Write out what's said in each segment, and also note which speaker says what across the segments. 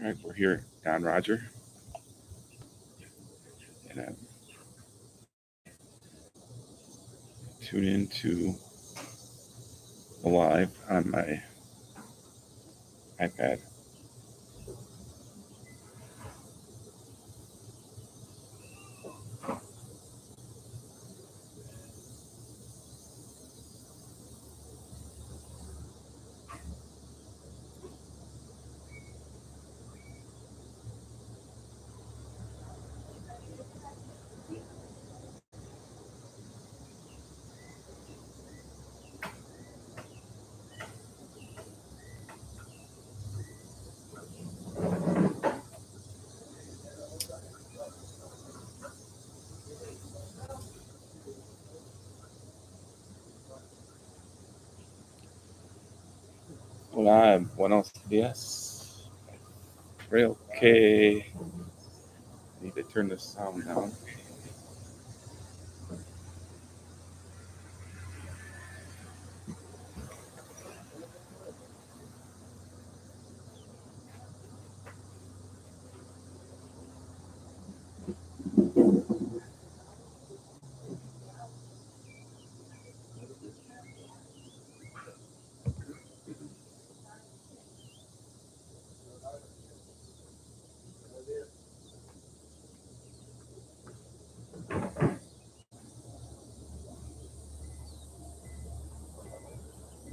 Speaker 1: All right, we're here, Don Roger, and I'm tune into the live on my iPad. Hola, buenos días. Okay. Need to turn the sound down.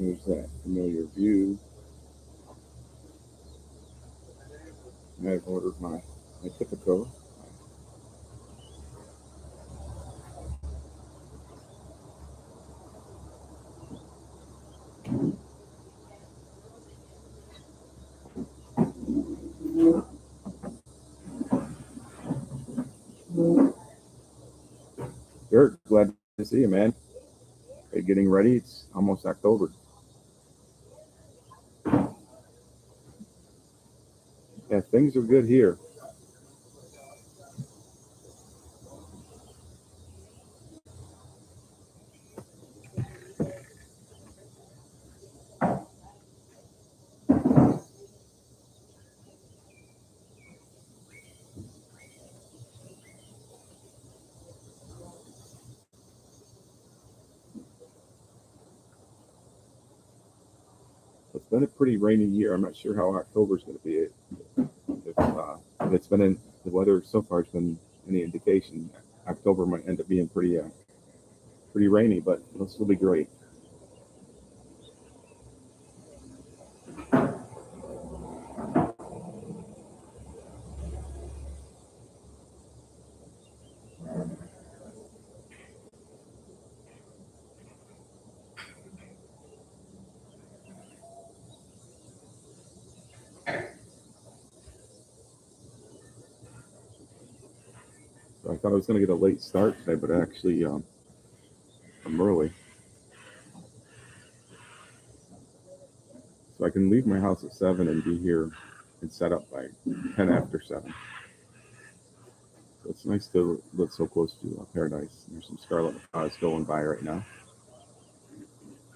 Speaker 1: There's that familiar view. I've ordered my Tico. Dirk, glad to see you, man. Are you getting ready? It's almost October. Yeah, things are good here. It's been a pretty rainy year. I'm not sure how October's going to be. If it's been in the weather so far, it's been any indication. October might end up being pretty rainy, but it'll still be great. So I thought I was going to get a late start today, but actually I'm early. So I can leave my house at 7 and be here and set up by 10 after 7. So it's nice to live so close to paradise. There's some scarlet macaws going by right now.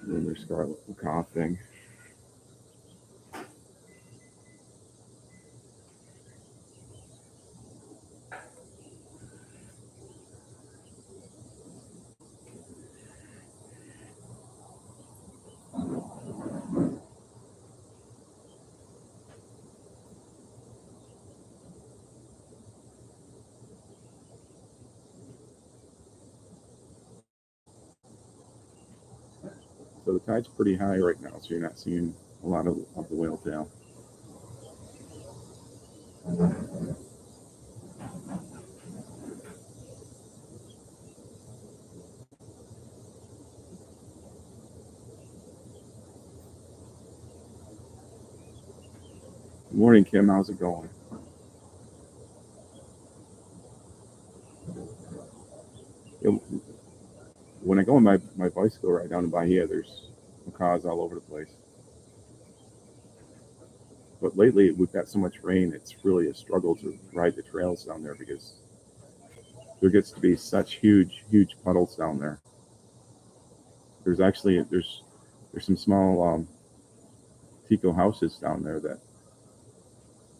Speaker 1: And then there's scarlet macaw thing. So the tide's pretty high right now, so you're not seeing a lot of the whale tail. Good morning, Kim. How's it going? When I go on my bicycle ride down in Bahia, there's macaws all over the place. But lately, we've got so much rain, it's really a struggle to ride the trails down there because there gets to be such huge puddles down there. There's some small Tico houses down there that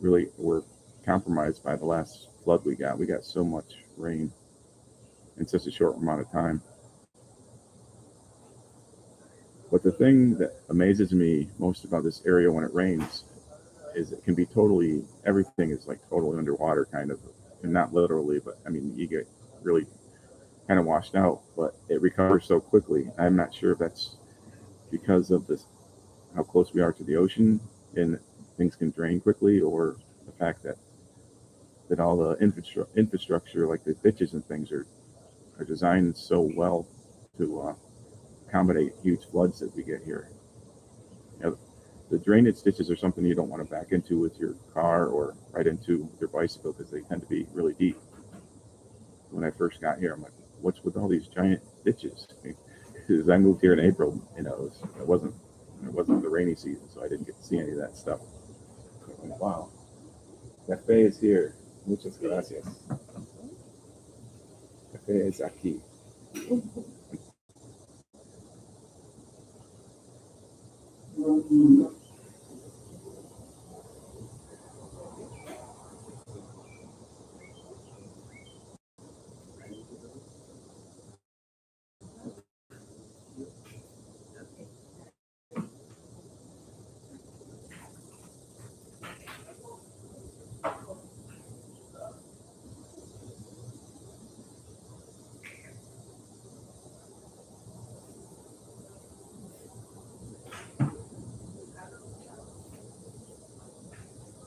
Speaker 1: really were compromised by the last flood we got. We got so much rain in such a short amount of time. But the thing that amazes me most about this area when it rains is it can be totally, everything is like totally underwater, kind of, and not literally, but I mean, you get really kind of washed out, but it recovers so quickly. I'm not sure if that's because of this, how close we are to the ocean and things can drain quickly, or the fact that all the infrastructure, like the ditches and things, are designed so well to accommodate huge floods that we get here. You know, the drainage ditches are something you don't want to back into with your car or right into your bicycle because they tend to be really deep. When I first got here, I'm like, what's with all these giant ditches? Because I moved here in April, you know, it wasn't the rainy season, so I didn't get to see any of that stuff. But, wow, Cafe is here. Muchas gracias. Cafe es aquí.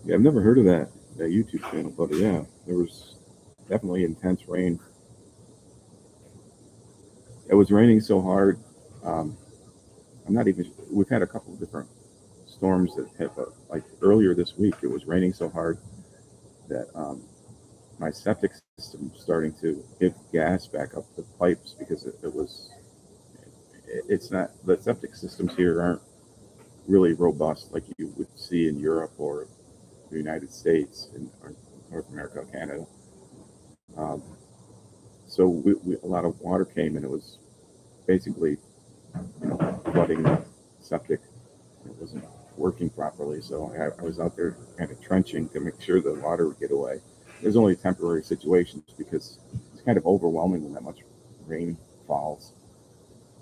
Speaker 1: Yeah, I've never heard of that YouTube channel, but yeah, there was definitely intense rain. It was raining so hard. I'm not even. We've had a couple of different storms that hit, but like earlier this week, it was raining so hard that my septic system was starting to give gas back up the pipes because it was. It's not, the septic systems here aren't really robust like you would see in Europe or the United States and North America, Canada. So a lot of water came and it was basically, you know, flooding the septic. It wasn't working properly, so I was out there kind of trenching to make sure the water would get away. There's only temporary situations because it's kind of overwhelming when that much rain falls.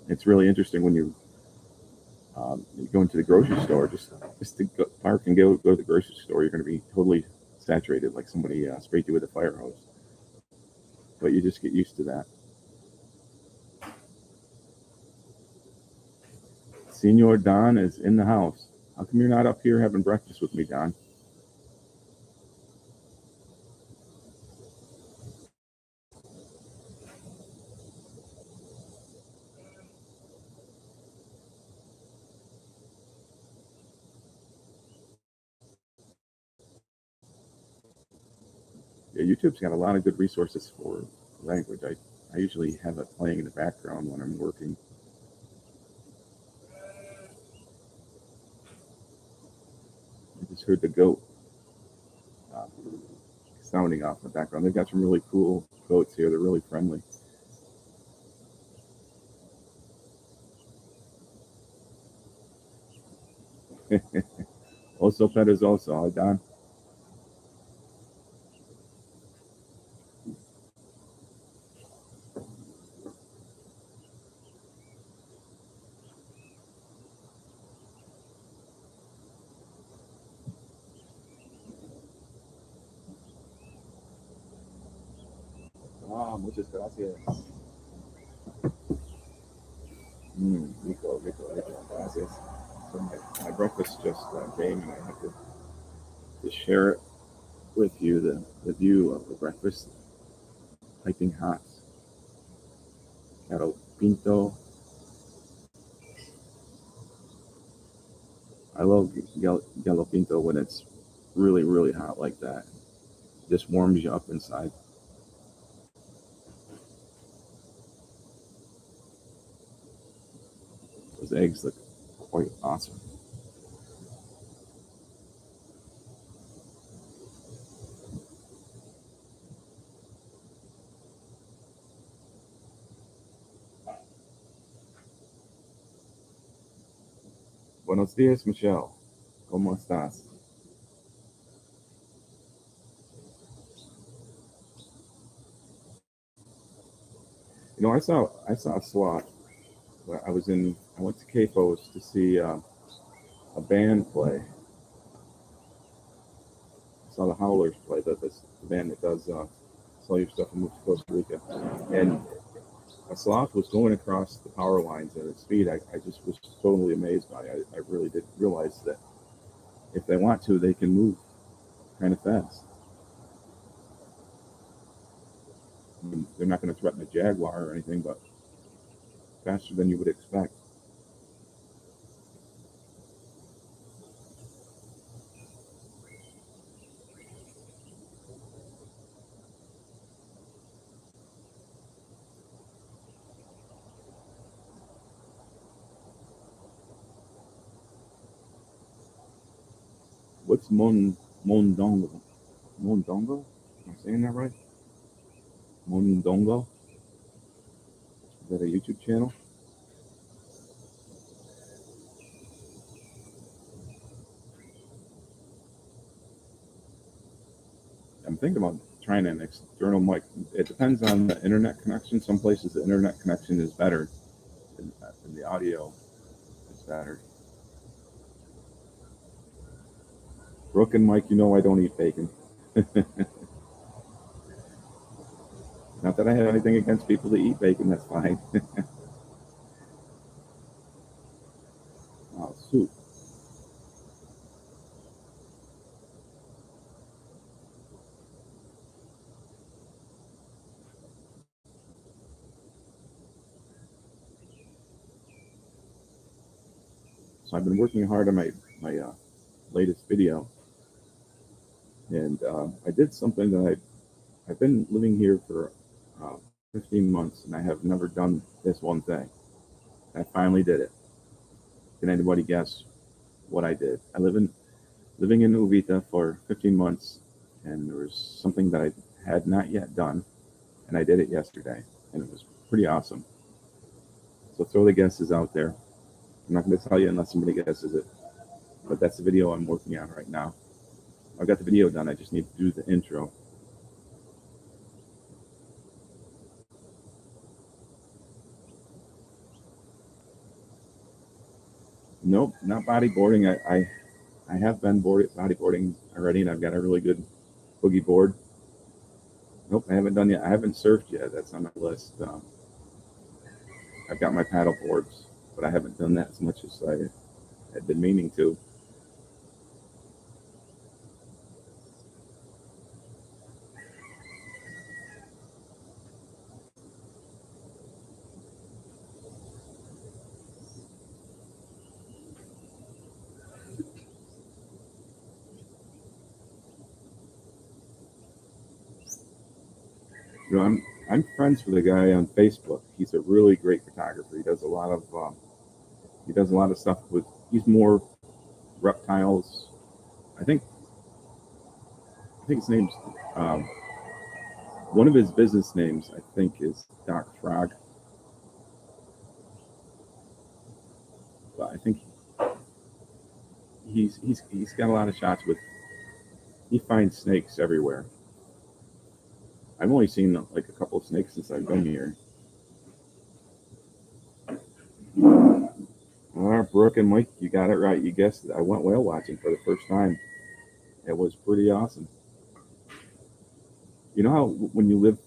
Speaker 1: It's really interesting when you go into the grocery store, just to park and go to the grocery store, you're going to be totally saturated, like somebody sprayed you with a fire hose. But you just get used to that. Senor Don is in the house. How come you're not up here having breakfast with me, Don? Yeah, YouTube's got a lot of good resources for language. I usually have it playing in the background when I'm working. I just heard the goat uh, sounding off in the background. They've got some really cool goats here. They're really friendly. Oso perezoso, huh, Don? Ah, muchas gracias. Rico, rico, rico. Gracias. So my breakfast just came, and I have to share it with you, the view of the breakfast. Piping hot. Gallo pinto. I love gallo pinto when it's really, really hot like that. Just warms you up inside. Those eggs look quite awesome. Buenos dias, Michelle. ¿Cómo estás? You know, I saw a sloth. I went to Capos to see a band play. I saw the Howlers play. The band that does sell your stuff and move to Costa Rica. And a sloth was going across the power lines at its speed. I just was totally amazed by it. I really did realize that if they want to, they can move kind of fast. I mean, they're not going to threaten a jaguar or anything, but faster than you would expect. What's Mondongo? Mondongo? Am I saying that right? Mondongo? Is that a YouTube channel? I'm thinking about trying an external mic. It depends on the internet connection. Some places the internet connection is better, and the audio is better. Brooke and Mike, you know I don't eat bacon. Not that I have anything against people that eat bacon. That's fine. Oh, soup. So I've been working hard on my latest video, and I did something that I've been living here for uh, 15 months, and I have never done this one thing. I finally did it. Can anybody guess what I did? Living in Uvita for 15 months, and there was something that I had not yet done, and I did it yesterday, and it was pretty awesome. So throw the guesses out there. I'm not going to tell you unless somebody guesses it, but that's the video I'm working on right now. I got the video done. I just need to do the intro. Nope, not bodyboarding. I have been bodyboarding already, and I've got a really good boogie board. Nope, I haven't done yet. I haven't surfed yet. That's on my list. I've got my paddle boards, but I haven't done that as much as I had been meaning to. You know, I'm friends with a guy on Facebook. He's a really great photographer. He does a lot of stuff with. He's more reptiles. I think his name's um, one of his business names. I think is Doc Frog. But I think he's got a lot of shots with. He finds snakes everywhere. I've only seen like a couple of snakes since I've been here. Brooke and Mike, you got it right. You guessed it. I went whale watching for the first time. It was pretty awesome. You know how when you live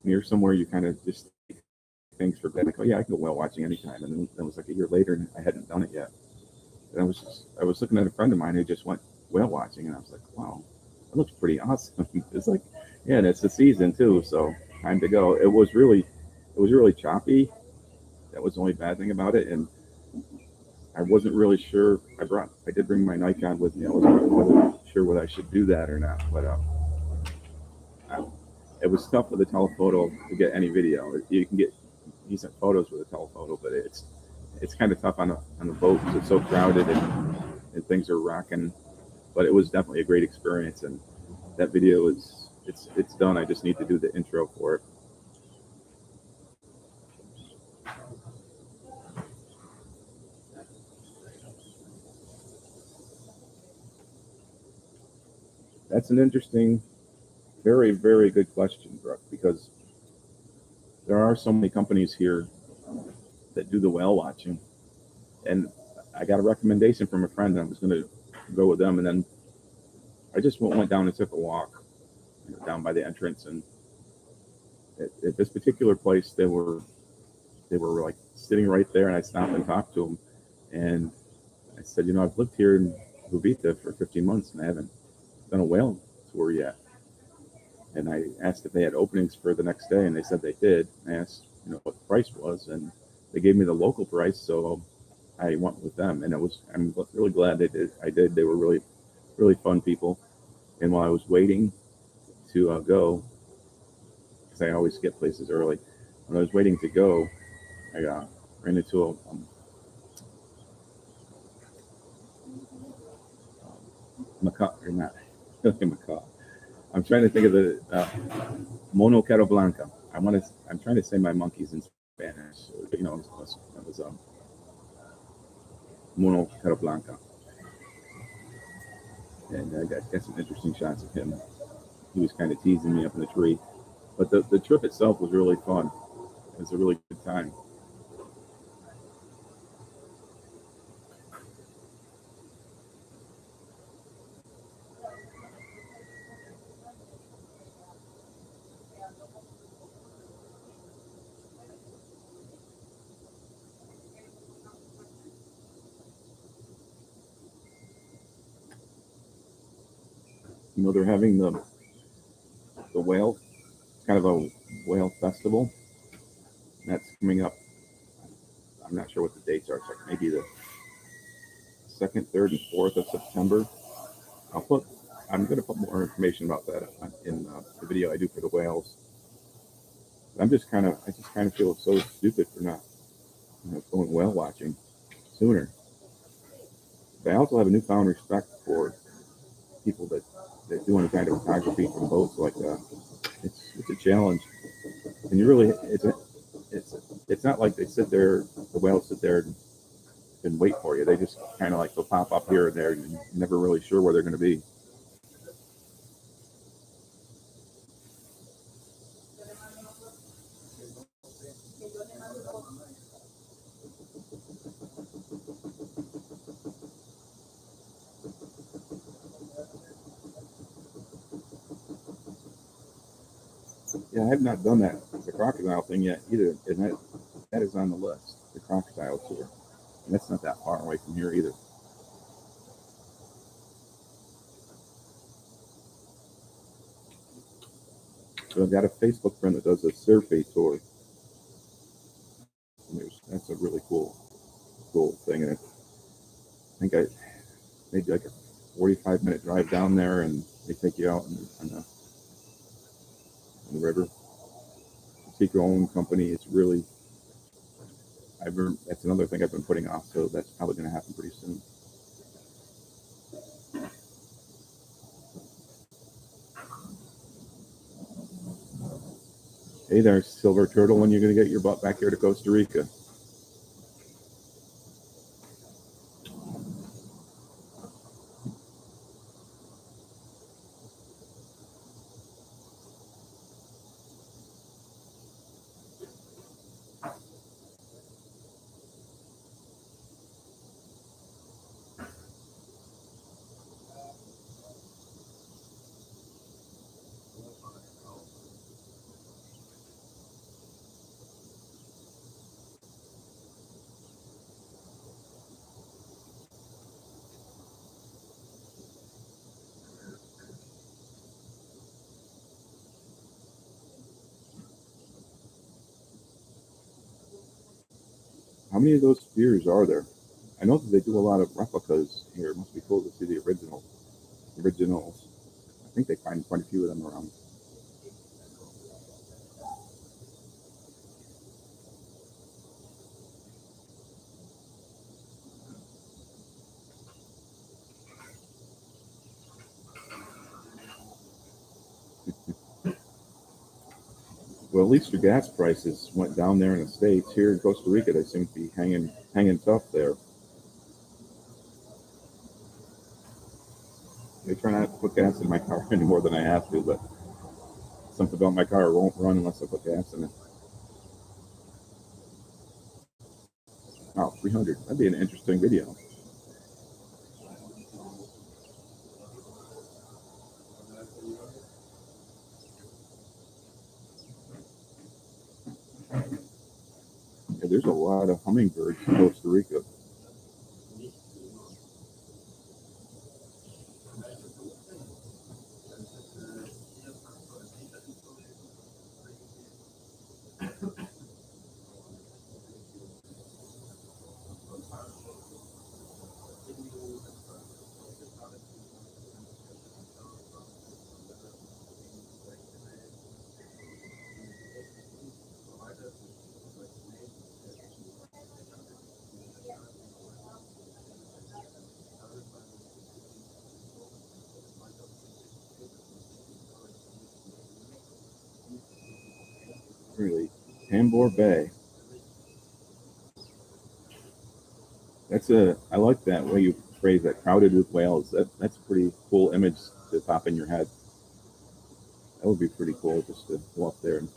Speaker 1: near somewhere, you kind of just take things for granted. Like, oh yeah, I can go whale watching anytime. And then it was like a year later, and I hadn't done it yet. And I was looking at a friend of mine who just went whale watching, and I was like, wow, that looks pretty awesome. It's like, yeah, and it's the season too, so time to go. It was really choppy. That was the only bad thing about it, and I wasn't really sure. I did bring my Nikon with me. I wasn't really sure whether I should do that or not, but I, it was tough with a telephoto to get any video. You can get decent photos with a telephoto, but it's kind of tough on the boat because it's so crowded and things are rocking. But it was definitely a great experience, and that video is it's done. I just need to do the intro for it. That's an interesting, very, very good question, Brooke, because there are so many companies here that do the whale watching, and I got a recommendation from a friend. I was going to go with them, and then I just went down and took a walk, down by the entrance, and at this particular place, they were like sitting right there, and I stopped and talked to them, and I said, I've lived here in Uvita for 15 months, and I haven't done a whale tour yet. And I asked if they had openings for the next day, and they said they did. I asked, what the price was, and they gave me the local price, so I went with them, and I'm really glad they did. I did. They were really, really fun people. And while I was waiting to go, because I always get places early, when I was waiting to go, I ran into a macaw, or not really a macaw. I'm trying to think of the mono cara blanca. I'm trying to say my monkeys in Spanish. It was mono cara blanca, and I got some interesting shots of him. He was kind of teasing me up in the tree, but the trip itself was really fun. It was a really good time. They're having the whale, kind of a whale festival. That's coming up. I'm not sure what the dates are. It's like maybe the 2nd, 3rd, and 4th of September. I'm going to put more information about that in the video I do for the whales. I just kind of feel so stupid for not going whale watching sooner. But I also have a newfound respect for people that do any kind of photography from boats like that. It's a challenge, and it's not like the whales sit there and wait for you. They just kind of like they'll pop up here and there, and you're never really sure where they're going to be. Yeah, I have not done the crocodile thing yet either, and that is on the list, the crocodile tour. And that's not that far away from here either. So I've got a Facebook friend that does a survey tour. And that's a really cool thing. And I think I made like a 45-minute drive down there, and they take you out on the river. The Tico owned company. It's really, that's another thing I've been putting off, so that's probably going to happen pretty soon. Hey there, Silver Turtle, when you're going to get your butt back here to Costa Rica? How many of those spheres are there? I know that they do a lot of replicas here. It must be cool to see the originals. I think they find quite a few of them around. Well, at least your gas prices went down there in the States. Here in Costa Rica, they seem to be hanging tough there. I try not to put gas in my car any more than I have to, but something about my car won't run unless I put gas in it. Oh, 300. That'd be an interesting video. Yeah, there's a lot of hummingbirds in Costa Rica. Really, Tambor Bay. I like that way you phrase that, crowded with whales. That's a pretty cool image to pop in your head. That would be pretty cool just to go up there and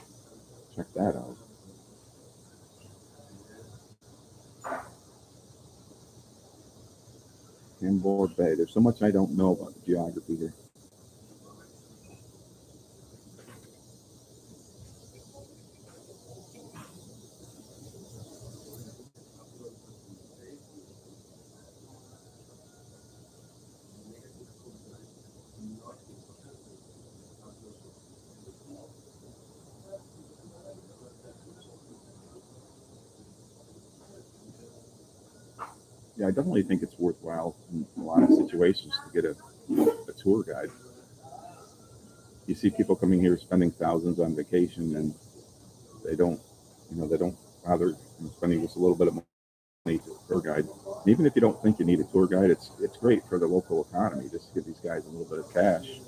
Speaker 1: check that out. Tambor Bay. There's so much I don't know about the geography here. Yeah, I definitely think it's worthwhile in a lot of situations to get a tour guide. You see people coming here spending thousands on vacation, and they don't, they don't bother spending just a little bit of money to a tour guide. And even if you don't think you need a tour guide, it's great for the local economy. Just to give these guys a little bit of cash.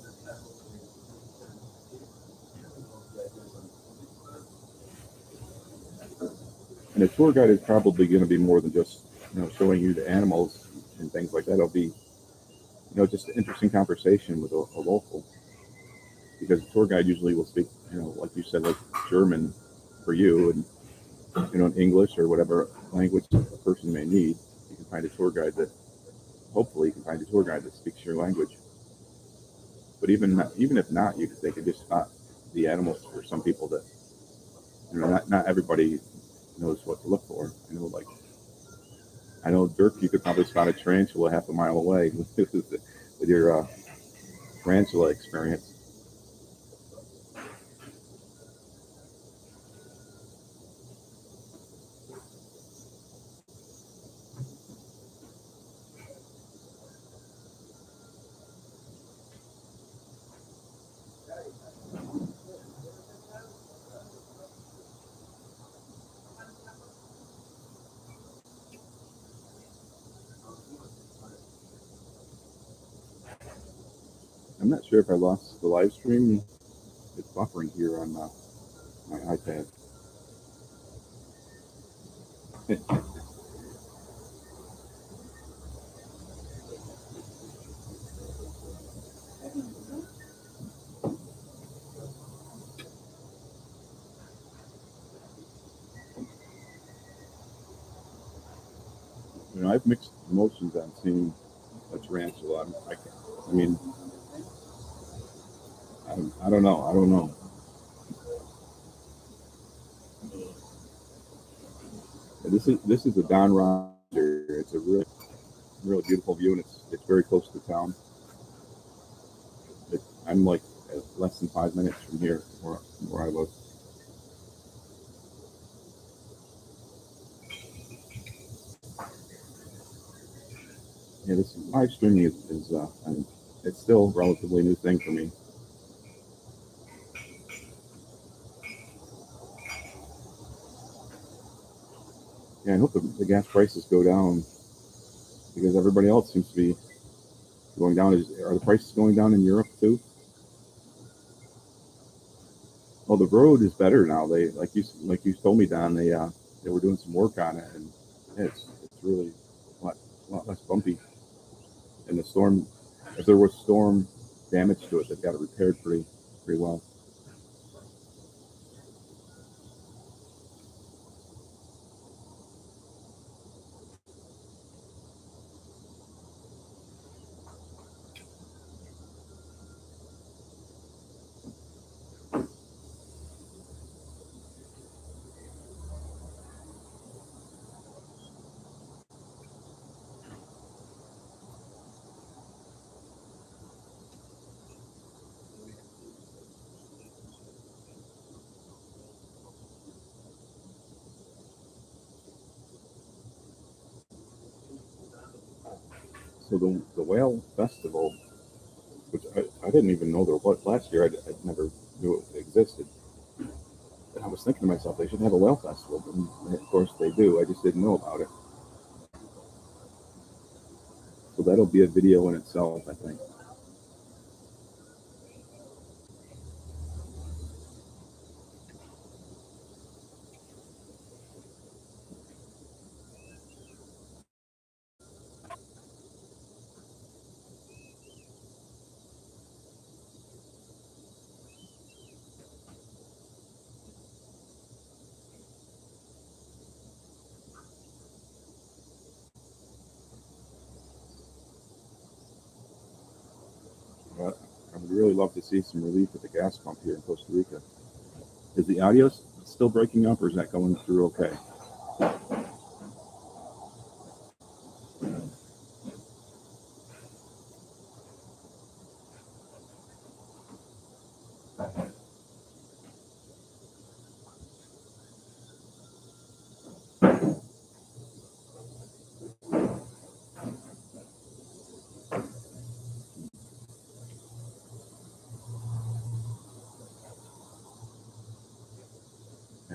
Speaker 1: And a tour guide is probably going to be more than just showing you the animals and things like that. It'll be just an interesting conversation with a local, because a tour guide usually will speak like you said, like German for you, and in English or whatever language a person may need. You can find a tour guide that hopefully you can find a tour guide that speaks your language. But even if not, they could just spot the animals for some people that not everybody knows what to look for. I know Dirk, you could probably spot a tarantula half a mile away with your tarantula experience. I'm not sure if I lost the live stream. It's buffering here on my iPad. I've mixed emotions on seeing a tarantula. I mean, I don't know. I don't know. This is a Don Roger. It's a really beautiful view, and it's very close to town. I'm like less than 5 minutes from here, where I live. Yeah, this live streaming is it's still a relatively new thing for me. Yeah, I hope the gas prices go down, because everybody else seems to be going down. Are the prices going down in Europe too? Well, the road is better now. They like you told me, Don. They were doing some work on it, and it's really a lot less bumpy. And the storm, if there was storm damage to it, they've got it repaired pretty well. So the whale festival, which I didn't even know there was last year. I never knew it existed. And I was thinking to myself, they should have a whale festival. And of course they do. I just didn't know about it. So that'll be a video in itself, I think. But I would really love to see some relief at the gas pump here in Costa Rica. Is the audio still breaking up, or is that going through okay?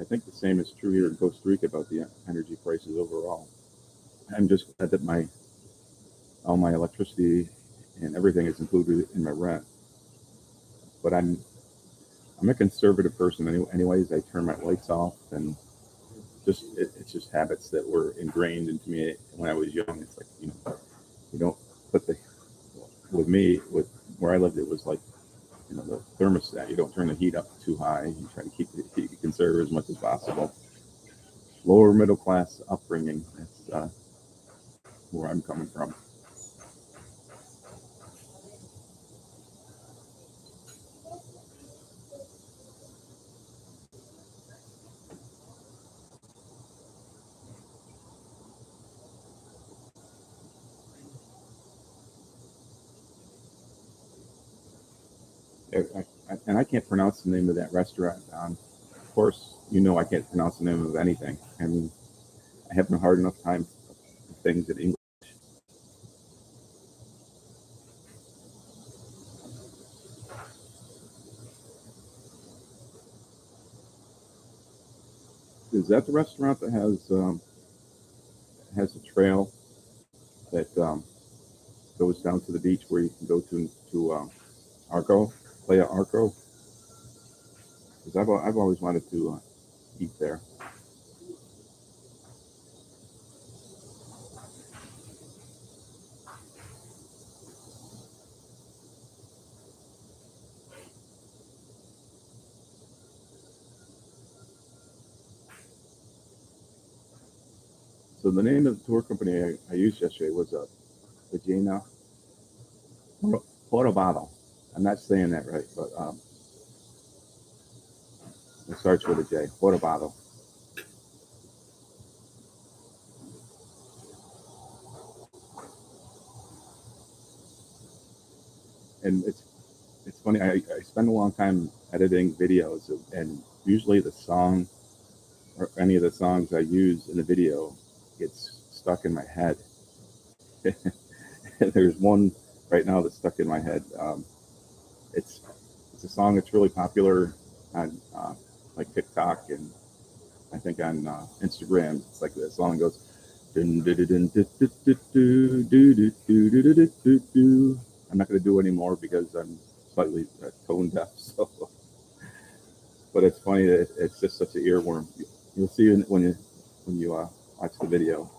Speaker 1: I think the same is true here in Costa Rica about the energy prices overall. I'm just glad that all my electricity and everything is included in my rent. But I'm a conservative person anyways. I turn my lights off, and it's just habits that were ingrained into me when I was young. It's like, you don't put with me, with where I lived, it was like, the thermostat. You don't turn the heat up too high. You try to keep it conserve as much as possible. Lower middle class upbringing. That's where I'm coming from. And I can't pronounce the name of that restaurant. Of course, I can't pronounce the name of anything. I mean, I have no hard enough time with things in English. Is that the restaurant that has a trail that goes down to the beach where you can go to Arco, Playa Arco? Because I've always wanted to eat there. So the name of the tour company I used yesterday was Vagina Porobado. I'm not saying that right, but it starts with a J. Porobado. And it's funny. I spend a long time editing videos, and usually the song or any of the songs I use in the video gets stuck in my head. There's one right now that's stuck in my head. It's a song that's really popular on like TikTok, and I think on Instagram. It's like the song goes. I'm not going to do any more because I'm slightly tone deaf. So, but it's funny that it's just such an earworm. You'll see when you watch the video.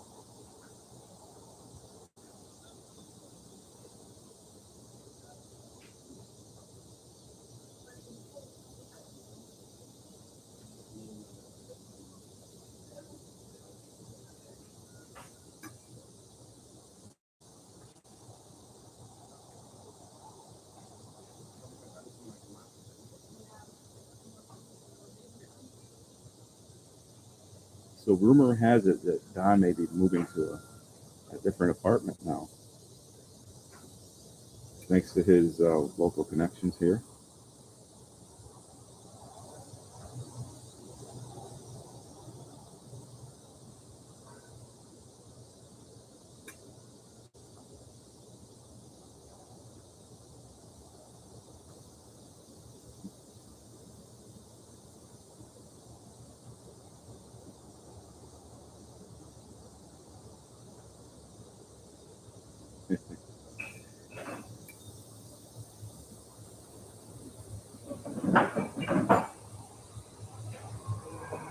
Speaker 1: So rumor has it that Don may be moving to a different apartment now, thanks to his local connections here.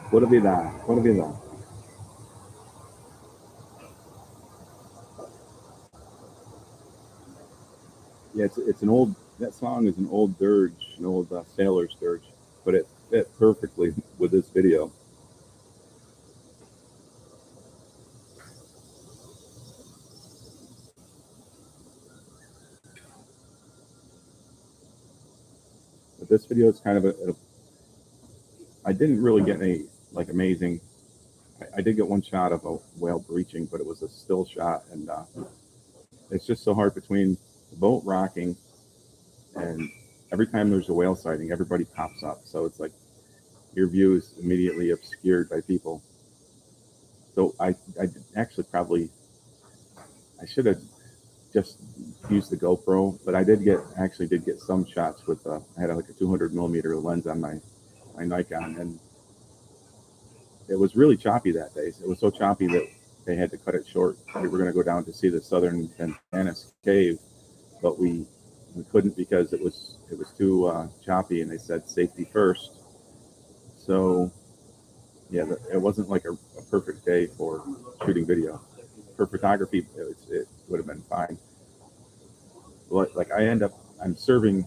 Speaker 1: Pura Vida, Pura Vida. Yeah, it's an old. That song is an old dirge, an old sailor's dirge, but it fit perfectly with this video. But this video is kind of I didn't really get any like amazing. I did get one shot of a whale breaching, but it was a still shot, and it's just so hard between the boat rocking and every time there's a whale sighting, everybody pops up. So it's like your view is immediately obscured by people. So I actually probably I should have just used the GoPro, but I did get some shots with I had like a 200 millimeter lens on my Nikon, and it was really choppy that day. It was so choppy that they had to cut it short. We were going to go down to see the southern Ventanas cave, but we couldn't because it was too choppy, and they said safety first. So yeah, it wasn't like a perfect day for shooting video. For photography, it would have been fine. But like I'm serving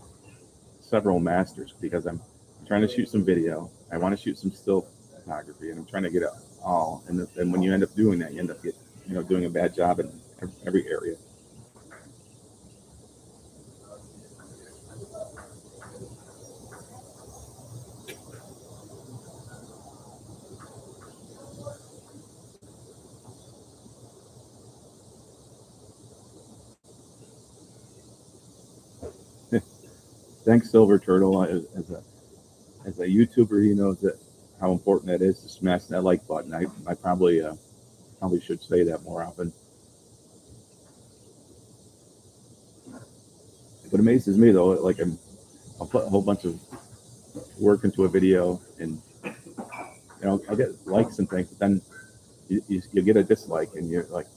Speaker 1: several masters because I'm trying to shoot some video. I want to shoot some still photography, and I'm trying to get it all. And when you end up doing that, you end up doing a bad job in every area. Thanks, Silver Turtle. As a YouTuber, he knows that how important that is to smash that like button. I probably should say that more often. What amazes me though, like I'll put a whole bunch of work into a video, and I'll get likes and things, but then you get a dislike, and you're like,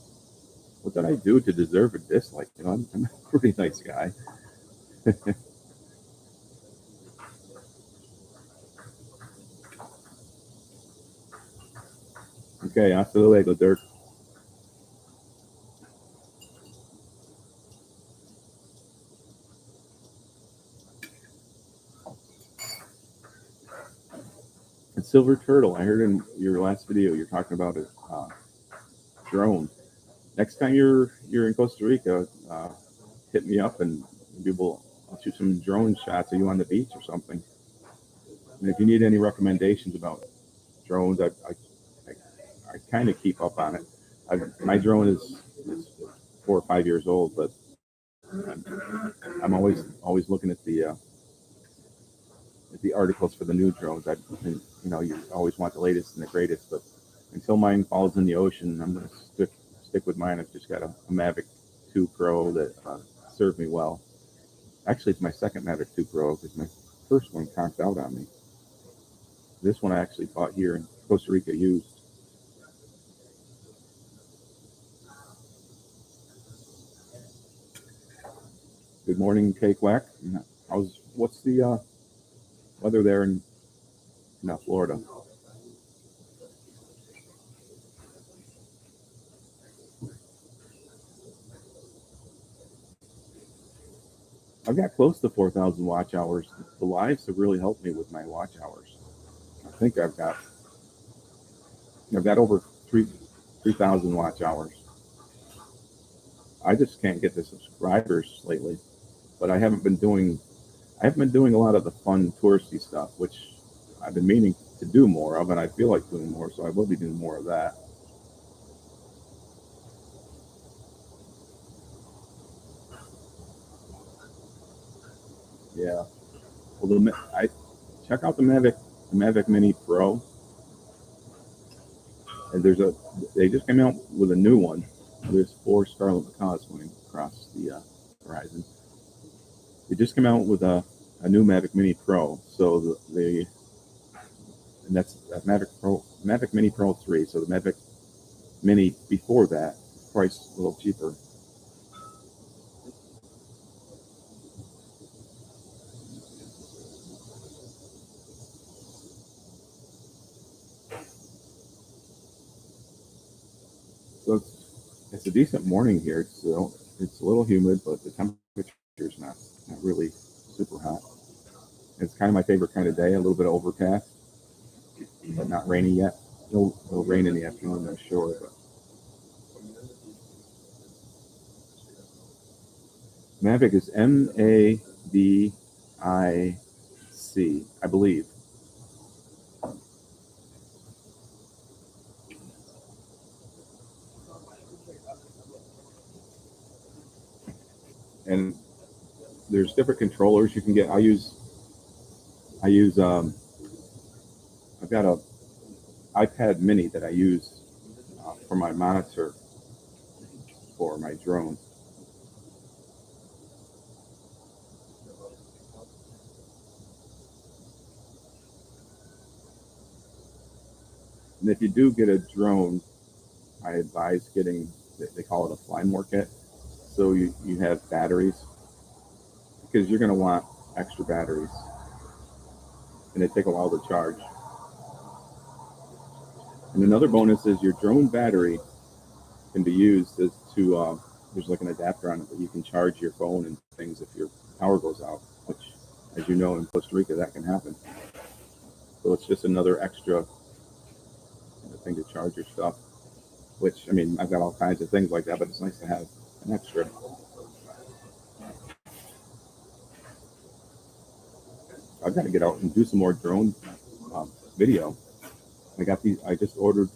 Speaker 1: what did I do to deserve a dislike? I'm a pretty nice guy. Okay, hasta luego, Dirk. And Silver Turtle, I heard in your last video you're talking about a drone. Next time you're in Costa Rica, hit me up, and maybe I'll shoot some drone shots of you on the beach or something. And if you need any recommendations about drones, I kind of keep up on it. My drone is 4 or 5 years old, but I'm always looking at the articles for the new drones. You always want the latest and the greatest, but until mine falls in the ocean, I'm going to stick with mine. I've just got a Mavic 2 Pro that served me well. Actually, it's my second Mavic 2 Pro because my first one conked out on me. This one I actually bought here in Costa Rica used. Good morning, Cake Whack. What's the weather there in Florida? I've got close to 4,000 watch hours. The lives have really helped me with my watch hours. I think I've got over 3,000 watch hours. I just can't get the subscribers lately, but I haven't been doing a lot of the fun touristy stuff, which I've been meaning to do more of, and I feel like doing more, so I will be doing more of that. Yeah. Well, I check out the Mavic Mini Pro, and they just came out with a new one. There's 4 scarlet macaws going across the horizon. They just came out with a new Mavic Mini Pro, so and that's Mavic Mini Pro 3. So the Mavic Mini before that, priced a little cheaper. So it's a decent morning here. It's a little humid, but the temperature's not really super hot. It's kind of my favorite kind of day. A little bit overcast, but not rainy yet. It'll rain in the afternoon, I'm sure. But Mavic is Mavic, I believe. And there's different controllers you can get. I use I've got a iPad Mini that I use for my monitor for my drone. And if you do get a drone, I advise getting, they call it a fly more kit. So you have batteries, because you're going to want extra batteries, and they take a while to charge. And another bonus is your drone battery can be used to there's like an adapter on it that you can charge your phone and things if your power goes out, which, as you know, in Costa Rica that can happen. So it's just another extra thing to charge your stuff. Which, I mean, I've got all kinds of things like that, but it's nice to have an extra. I've got to get out and do some more drone video. I got these. I just ordered.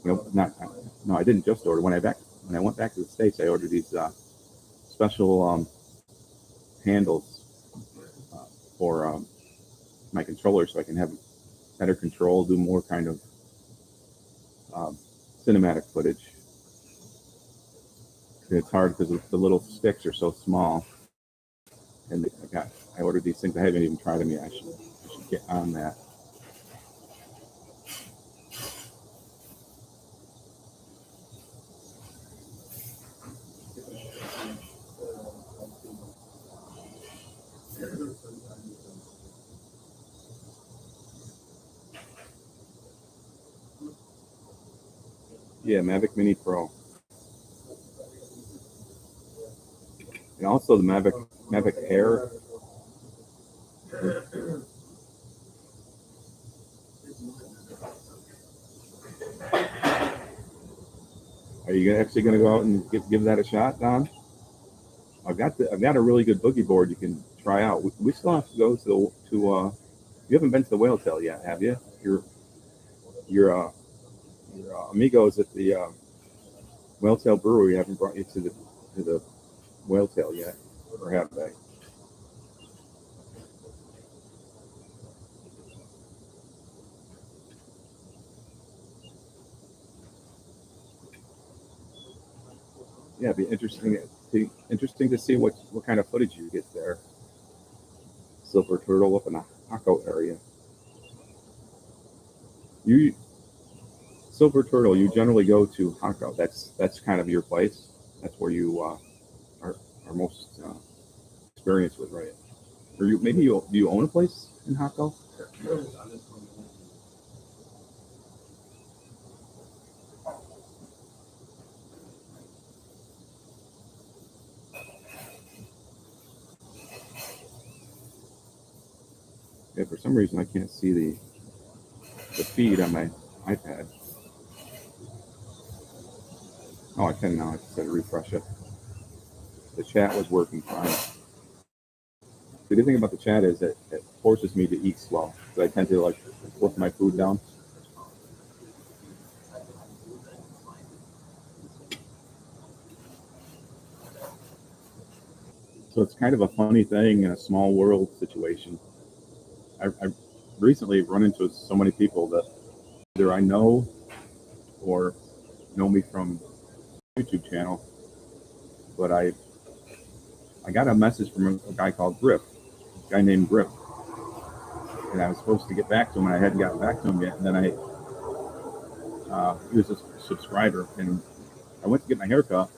Speaker 1: Well, no, I didn't just order. When I went back to the States, I ordered these special handles for my controller, so I can have better control, do more kind of cinematic footage. And it's hard because the little sticks are so small. And I ordered these things. I haven't even tried them yet. I should get on that. Yeah, Mavic Mini Pro. And also the Mavic Air. Are you actually going to go out and give that a shot, Don? I've got a really good boogie board you can try out. We still have to go to you haven't been to the Whale Tail yet, have you? Your amigos at the Whale Tail Brewery haven't brought you to the Whale Tail yet, or have they? Yeah, it'd be interesting to see what kind of footage you get there. Silver turtle up in the Hako area. You Silver turtle, you generally go to Hako. That's kind of your place. That's where you are most experienced with, right? Or maybe do you own a place in Hako? Yeah, for some reason I can't see the feed on my iPad. Oh, I can now. I just had to refresh it. The chat was working fine. The good thing about the chat is that it forces me to eat slow. So I tend to like put my food down. So it's kind of a funny thing in a small world situation. I recently run into so many people that either I know or know me from YouTube channel, but I got a message from a guy called Griff, a guy named Griff, and I was supposed to get back to him, and I hadn't gotten back to him yet. And then he was a subscriber, and I went to get my haircut,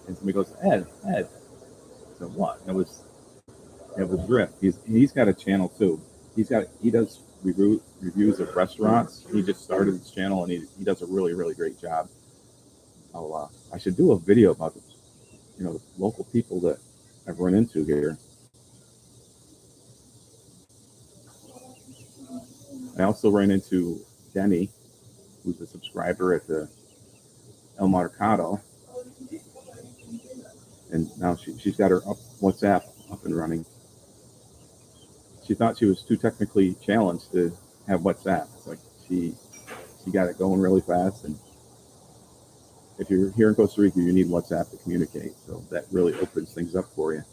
Speaker 1: and somebody goes, Ed. I said, what? It was Griff. He's got a channel too. He does reviews of restaurants. He just started his channel, and he does a really, really great job. I should do a video about the local people that I've run into here. I also ran into Denny, who's a subscriber at the El Mercado, and now she's got her WhatsApp up and running. She thought she was too technically challenged to have WhatsApp. It's like she got it going really fast, and if you're here in Costa Rica, you need WhatsApp to communicate. So that really opens things up for you.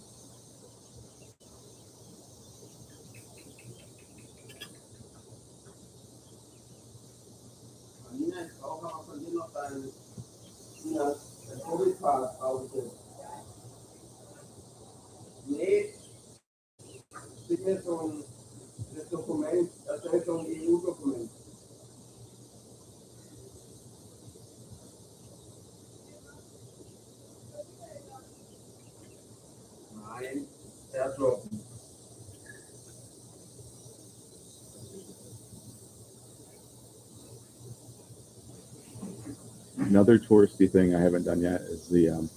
Speaker 1: Another touristy thing I haven't done yet is the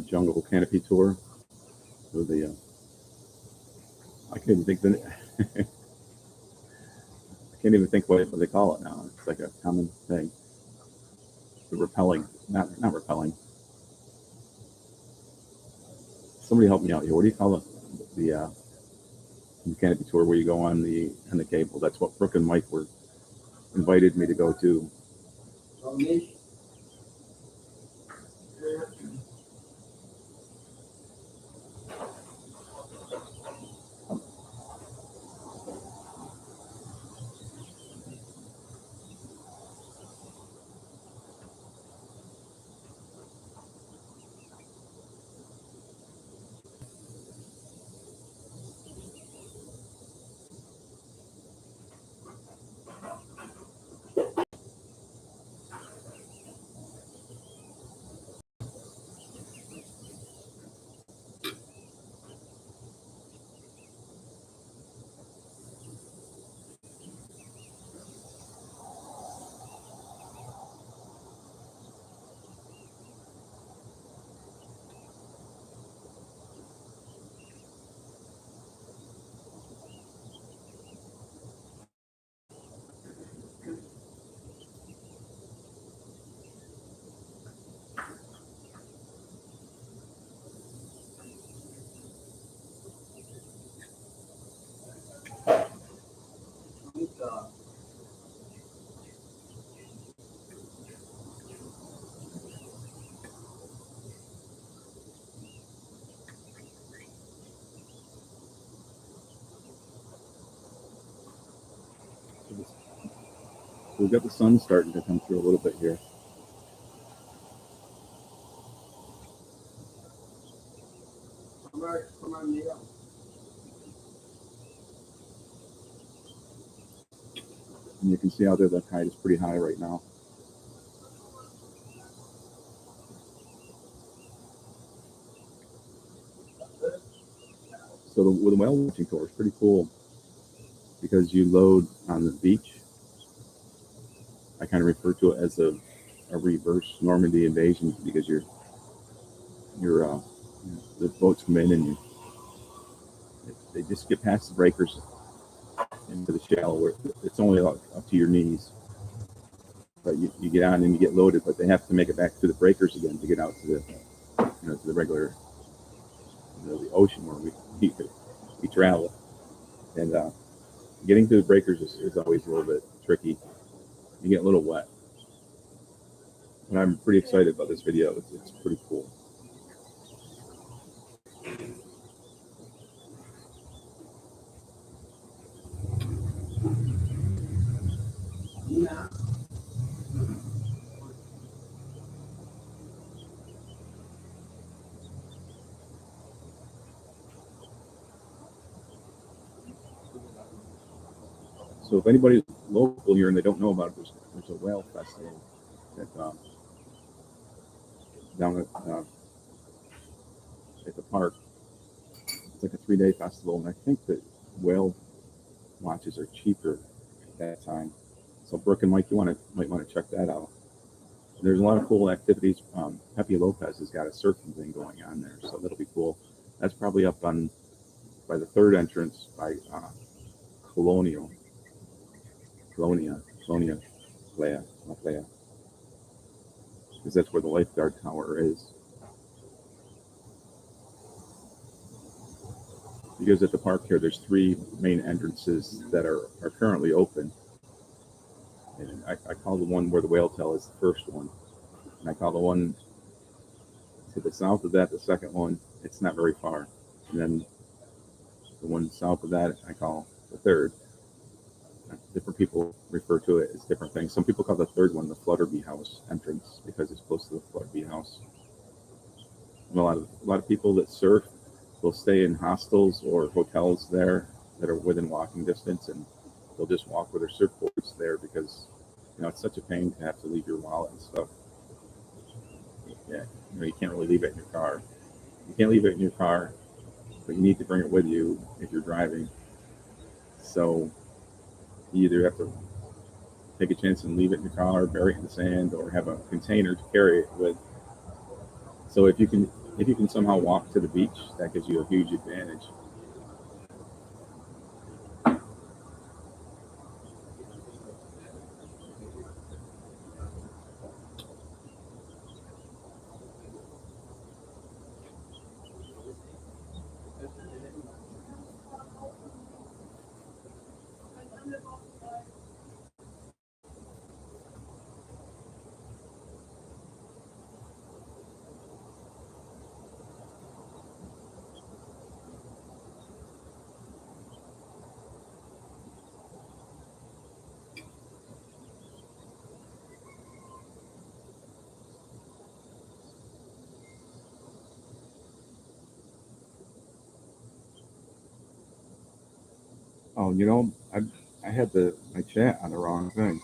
Speaker 1: jungle canopy tour. So I can't even think I can't even think what they call it now. It's like a common thing. The rappelling, not rappelling. Somebody help me out here. What do you call the canopy tour where you go on the cable? That's what Brooke and Mike invited me to go to. We've got the sun starting to come through a little bit here. And you can see out there the tide is pretty high right now. So the whale watching tour is pretty cool because you load on the beach. I kind of refer to it as a reverse Normandy invasion because the boats come in and they just get past the breakers into the shallow where it's only up to your knees. But you get on and you get loaded, but they have to make it back to the breakers again to get out to the regular the ocean where we travel. And getting to the breakers is always a little bit tricky. You get a little wet. But I'm pretty excited about this video. It's pretty cool. Yeah. So if anybody's local here and they don't know about it, there's a whale festival down at the park. It's like a 3-day festival, and I think that whale watches are cheaper at that time. So Brooke and Mike, might want to check that out. There's a lot of cool activities. Pepe Lopez has got a surfing thing going on there, so that'll be cool. That's probably up on by the third entrance by Colonial, Colonia, Playa, La Playa, because that's where the lifeguard tower is. Because at the park here, there's three main entrances that are currently open. And I call the one where the whale tail is the first one. And I call the one to the south of that the second one. It's not very far. And then the one south of that I call the third. Different people refer to it as different things. Some people call the third one the Flutterby House entrance because it's close to the Flutterby House. And a lot of people that surf will stay in hostels or hotels there that are within walking distance, and they'll just walk with their surfboards there because it's such a pain to have to leave your wallet and stuff. Yeah, you can't really leave it in your car. You can't leave it in your car, but you need to bring it with you if you're driving. So you either have to take a chance and leave it in your car, bury it in the sand, or have a container to carry it with. So if you can somehow walk to the beach, that gives you a huge advantage. Oh, I had my chat on the wrong thing.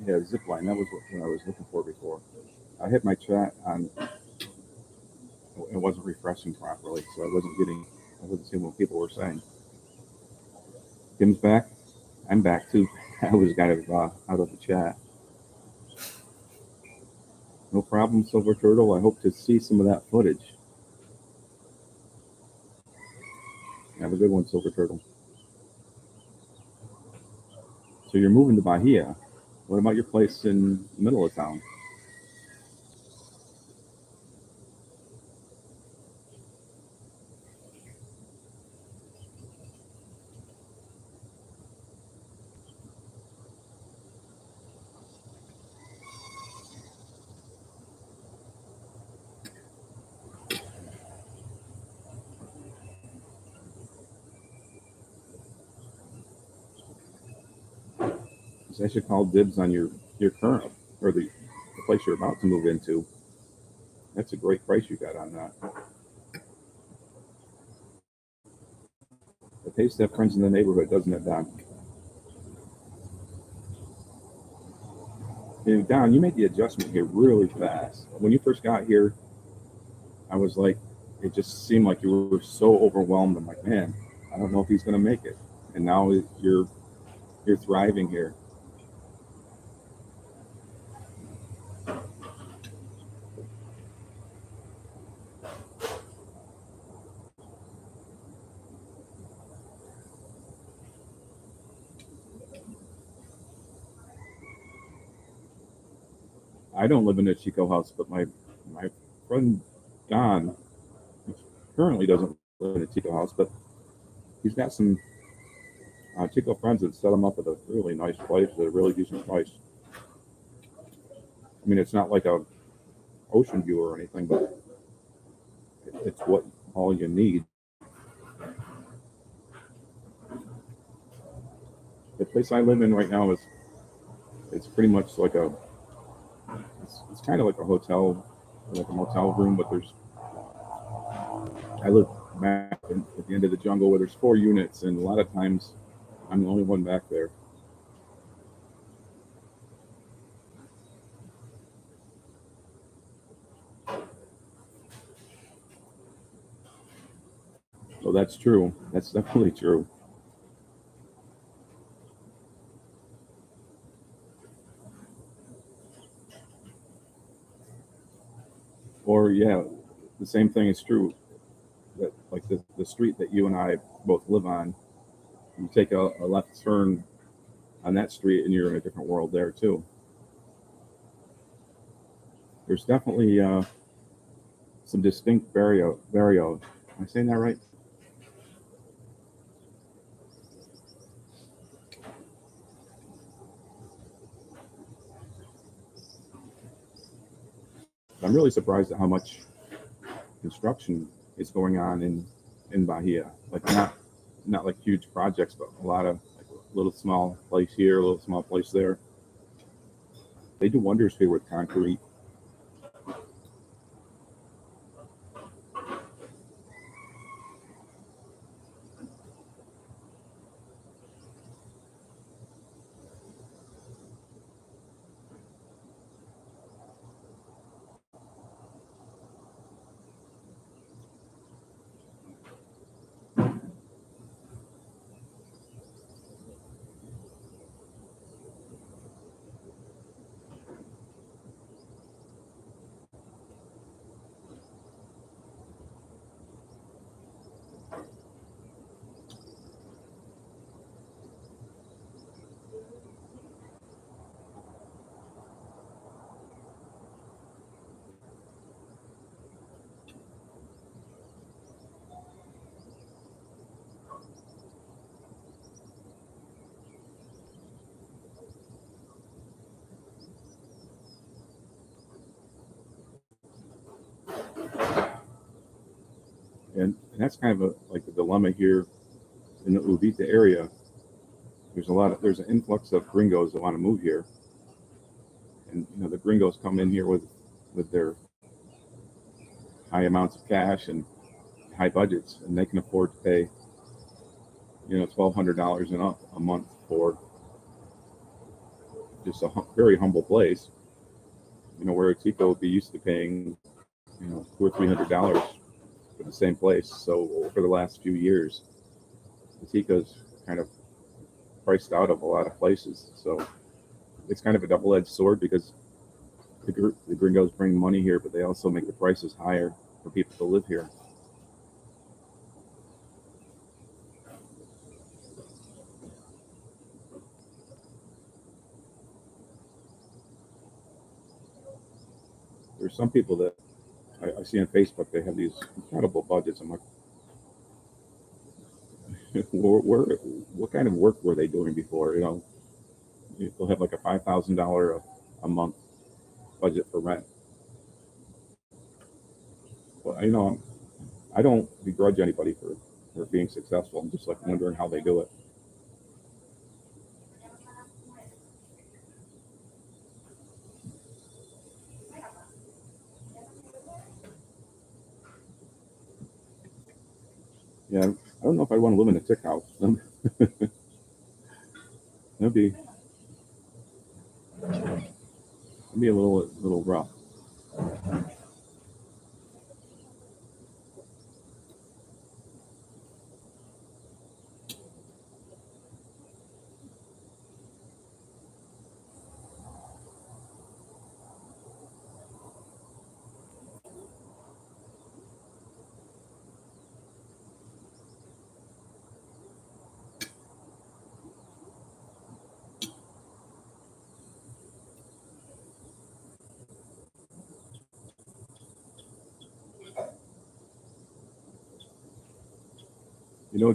Speaker 1: Yeah, zipline. That was what I was looking for before. I had my chat on. It wasn't refreshing properly, so I wasn't seeing what people were saying. Tim's back. I'm back too. I was got out of the chat. No problem, Silver Turtle. I hope to see some of that footage. Have a good one, Silver Turtle. So you're moving to Bahia. What about your place in the middle of town? So I should call dibs on your current or the place you're about to move into. That's a great price you got on that. It pays to have friends in the neighborhood, doesn't it, Don? Don, you made the adjustment here really fast. When you first got here, I was like, it just seemed like you were so overwhelmed. I'm like, man, I don't know if he's going to make it. And now you're thriving here. I don't live in a Tico house, but my friend Don currently doesn't live in a Tico house, but he's got some Tico friends that set him up at a really nice place at a really decent price. I mean, it's not like a ocean view or anything, but it's what all you need. The place I live in right now it's pretty much like it's kind of like a hotel, like a motel room, but I live back at the end of the jungle where there's 4 units, and a lot of times I'm the only one back there. So that's true. That's definitely true. Or yeah, the same thing is true. That like the street that you and I both live on, you take a left turn on that street and you're in a different world there too. There's definitely some distinct vario. Am I saying that right? I'm really surprised at how much construction is going on in Bahia. Like not like huge projects, but a lot of like a little small place here, a little small place there. They do wonders here with concrete. And that's kind of like the dilemma here in the Uvita area. There's an influx of gringos that want to move here, and the gringos come in here with their high amounts of cash and high budgets, and they can afford to pay $1,200 and up a month for just a very humble place. Where Tico would be used to paying $200 or $300 for the same place. So over the last few years, the Tico's kind of priced out of a lot of places. So it's kind of a double-edged sword because the gringos bring money here, but they also make the prices higher for people to live here. There's some people that I see on Facebook, they have these incredible budgets. I'm like, what kind of work were they doing before? They'll have like a $5,000 a month budget for rent. Well, I don't begrudge anybody for being successful. I'm just like wondering how they do it. Yeah, I don't know if I want to live in a tick house. That'd be a little rough.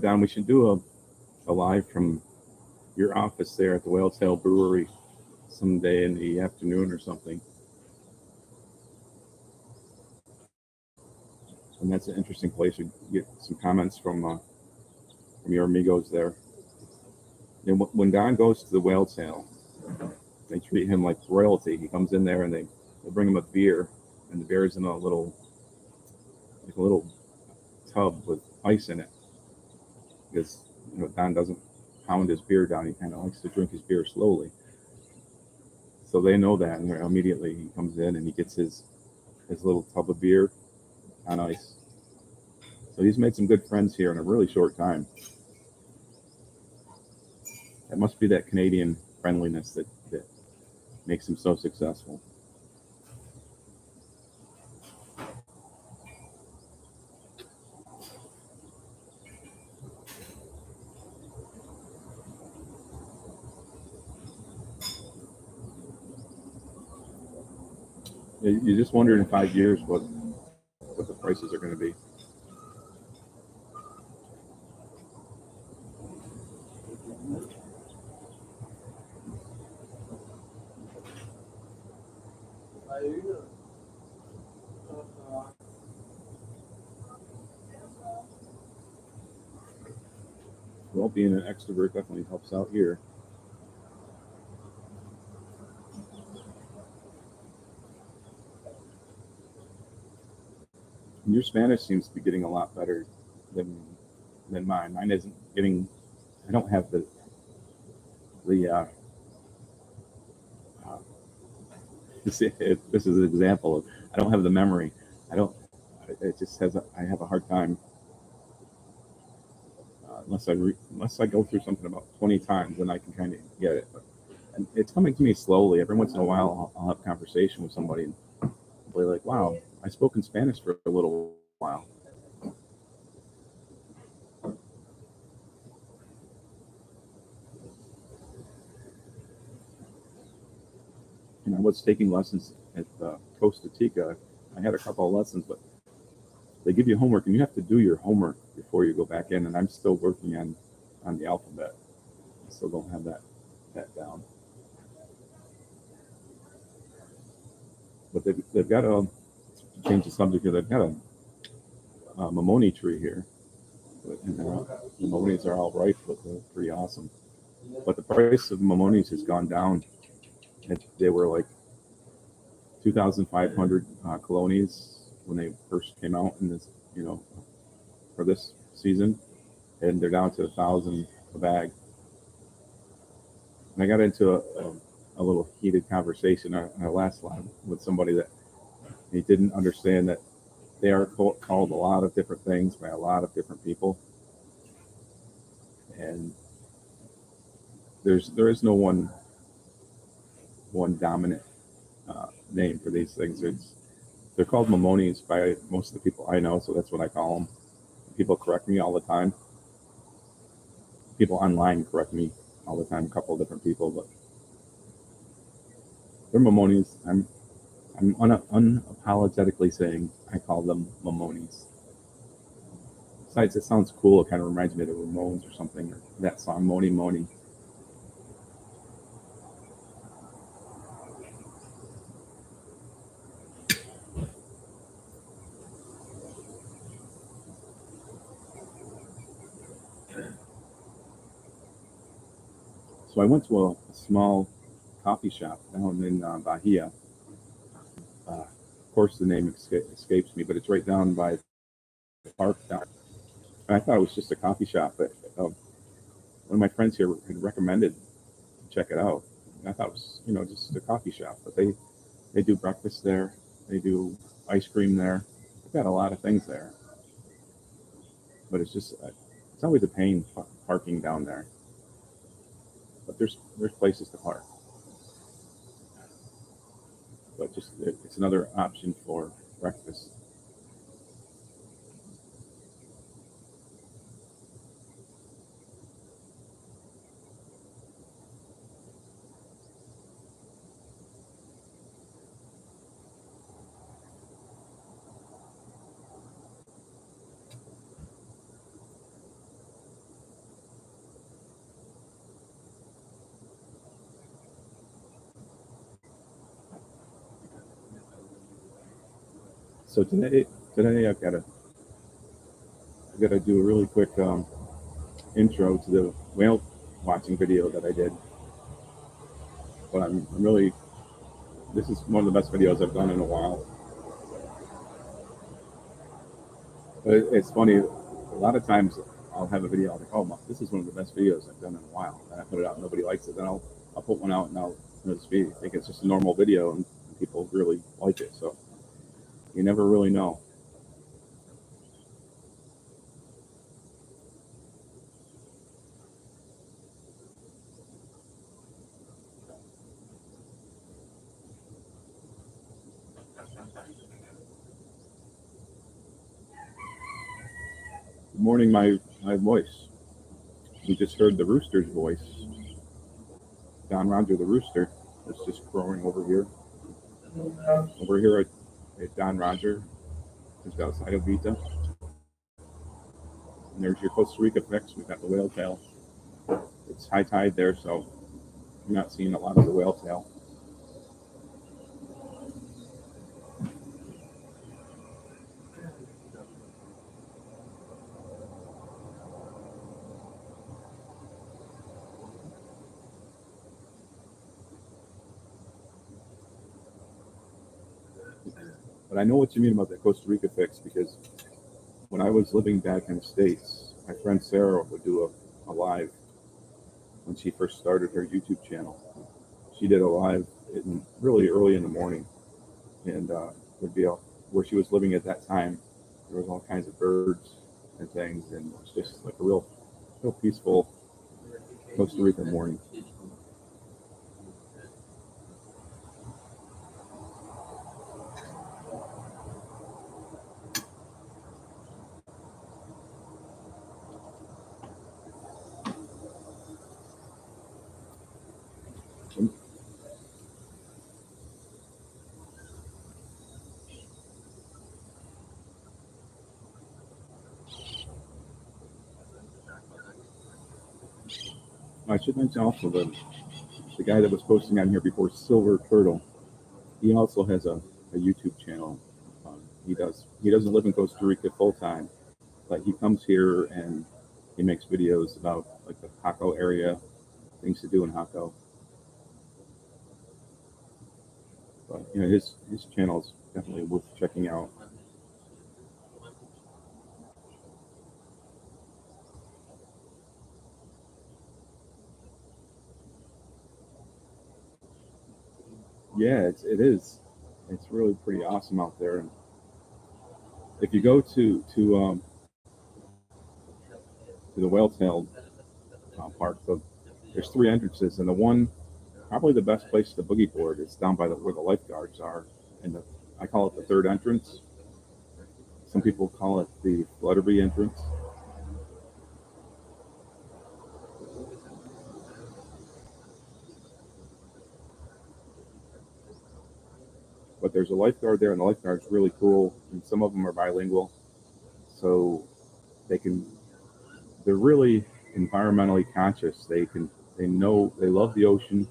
Speaker 1: Don, we should do a live from your office there at the Whaletail Brewery someday in the afternoon or something. And that's an interesting place to get some comments from your amigos there. When Don goes to the Whaletail, they treat him like royalty. He comes in there and they bring him a beer, and the beer is in a little tub with ice in it because Don doesn't pound his beer down. He kind of likes to drink his beer slowly. So they know that, and immediately he comes in and he gets his little tub of beer on ice. So he's made some good friends here in a really short time. That must be that Canadian friendliness that makes him so successful. You just wonder in 5 years what the prices are going to be. Well, being an extrovert definitely helps out here. And your Spanish seems to be getting a lot better than mine. Mine isn't getting. I don't have the this is an example of I don't have the memory. I don't. It just has. I have a hard time unless I go through something about 20 times, then I can kind of get it. But and it's coming to me slowly. Every once in a while, I'll have a conversation with somebody and they'll be like, "Wow, I spoke in Spanish for a little while." And I was taking lessons at Costa Rica. I had a couple of lessons, but they give you homework, and you have to do your homework before you go back in. And I'm still working on the alphabet. I still don't have that down. But they've got to change the subject here. They've got a mamoni tree here, and the mamonis are all ripe, but they're pretty awesome. But the price of mamonis has gone down. They were like 2,500 colones when they first came out in this, for this season, and they're down to 1,000 a bag. And I got into a little heated conversation on our last line with somebody that he didn't understand that they are called a lot of different things by a lot of different people, and there is no one dominant name for these things. They're called mamonis by most of the people I know, so that's what I call them. People correct me all the time. People online correct me all the time. A couple of different people, but they're mamonis. I'm unapologetically saying I call them mamonis. Besides, it sounds cool. It kind of reminds me of the Ramones or something, or that song "Moni Moni." So I went to a small coffee shop down in Bahia. Of course, the name escapes me, but it's right down by the park down. And I thought it was just a coffee shop, but one of my friends here had recommended to check it out. And I thought it was, just a coffee shop, but they do breakfast there. They do ice cream there. They've got a lot of things there, but it's always a pain parking down there. But there's places to park. But it's another option for breakfast. So today I've got to do a really quick intro to the whale watching video that I did. But I'm really, this is one of the best videos I've done in a while. But it's funny, a lot of times I'll have a video. I'll be like, oh, this is one of the best videos I've done in a while. And I put it out, and nobody likes it. Then I'll put one out, and I'll just think it's just a normal video, and people really like it. So you never really know. Good morning, my voice. We just heard the rooster's voice. Don Roger the rooster was just crowing over here. Over here at Don Roger, just outside of Vida. And there's your Costa Rica fix. We've got the whale tail. It's high tide there, so you're not seeing a lot of the whale tail. But I know what you mean about the Costa Rica fix, because when I was living back in the States, my friend Sarah would do a live when she first started her YouTube channel. She did a live really early in the morning, and would be where she was living at that time. There was all kinds of birds and things, and it was just like a real peaceful Costa Rica morning. I should mention also that the guy that was posting on here before, Silver Turtle, he also has a YouTube channel. He doesn't live in Costa Rica full time, but he comes here and he makes videos about like the Jaco area, things to do in Jaco. But his channel is definitely worth checking out. Yeah, it is. It's really pretty awesome out there. And if you go to the whale-tailed park, there's 3 entrances, and the one, probably the best place to boogie board is down by where the lifeguards are, and I call it the 3rd entrance. Some people call it the Flutterby entrance. But there's a lifeguard there, and the lifeguard's really cool, and some of them are bilingual, so they're really environmentally conscious. They love the ocean,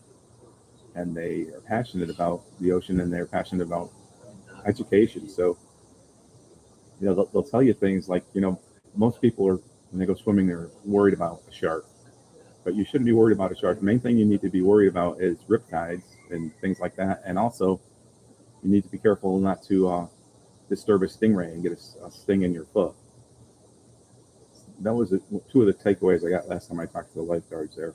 Speaker 1: and they are passionate about the ocean, and they're passionate about education. So they'll tell you things like, most people are, when they go swimming, they're worried about a shark, but you shouldn't be worried about a shark. The main thing you need to be worried about is riptides and things like that, and also you need to be careful not to disturb a stingray and get a sting in your foot. That was 2 of the takeaways I got last time I talked to the lifeguards there.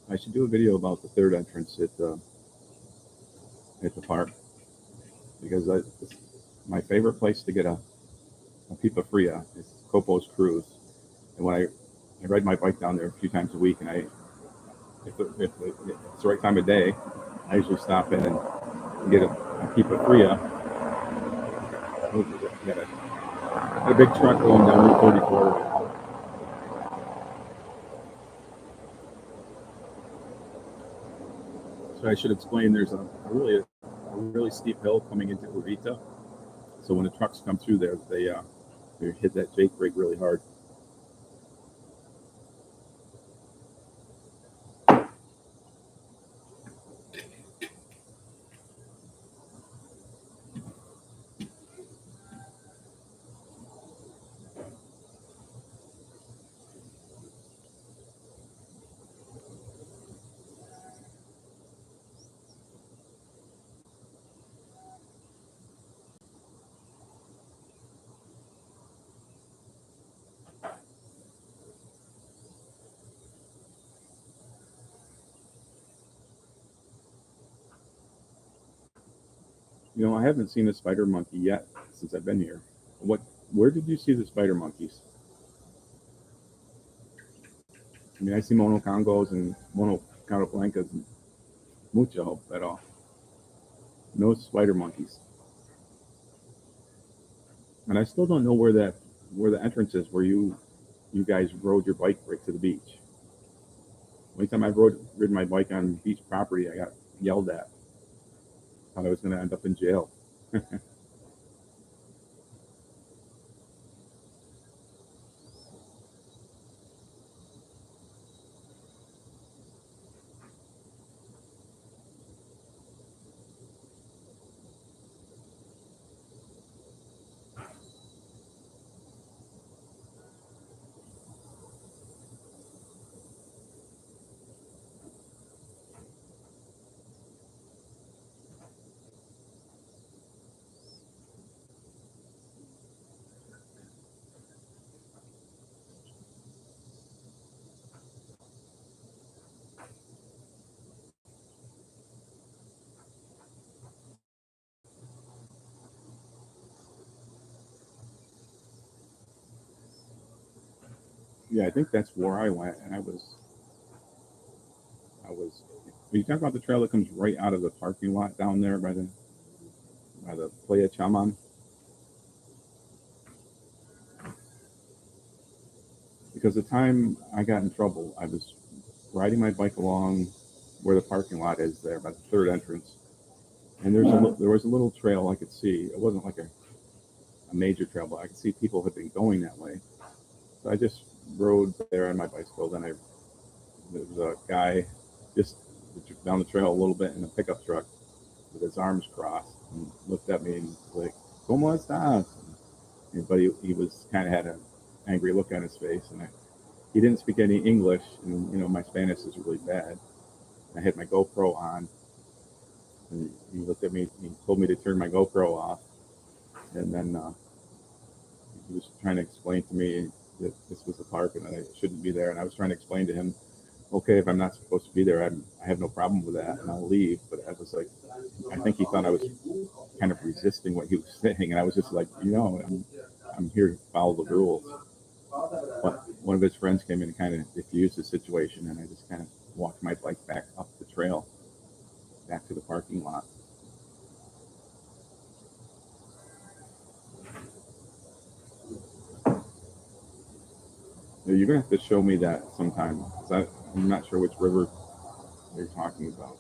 Speaker 1: I should do a video about the 3rd entrance at the park, because my favorite place to get a pipa fria is Copo's Cruise. And when I ride my bike down there a few times a week, and if it's the right time of day, I usually stop in and get a pipa fria. Got a big truck going down Route 34. So I should explain, there's a really steep hill coming into Uvita. So when the trucks come through there, they hit that Jake brake really hard. You know, I haven't seen a spider monkey yet since I've been here. What? Where did you see the spider monkeys? I mean, I see monocongos and monocaudoblancas and mucho, pero no spider monkeys. And I still don't know where the entrance is where you guys rode your bike right to the beach. Only time I've ridden my bike on beach property, I got yelled at. Thought I was going to end up in jail. Yeah, I think that's where I went, and I was. When you talk about the trail that comes right out of the parking lot down there by the Playa Chaman, because the time I got in trouble, I was riding my bike along where the parking lot is there by the third entrance, and there was a little trail I could see. It wasn't like a major trail, but I could see people had been going that way. So I just rode there on my bicycle. Then there was a guy just down the trail a little bit in a pickup truck with his arms crossed and looked at me and was like, "¿Cómo estás?" But he was kind of had an angry look on his face, and he didn't speak any English, and you know my Spanish is really bad. I had my GoPro on, and he looked at me. He told me to turn my GoPro off, and then he was trying to explain to me that this was the park and that I shouldn't be there. And I was trying to explain to him, okay, if I'm not supposed to be there, I have no problem with that, and I'll leave. But I was like, I think he thought I was kind of resisting what he was saying, and I was just like, I'm here to follow the rules. But one of his friends came in and kind of diffused the situation, and I just kind of walked my bike back up the trail, back to the parking lot. You're gonna have to show me that sometime, because I'm not sure which river you're talking about.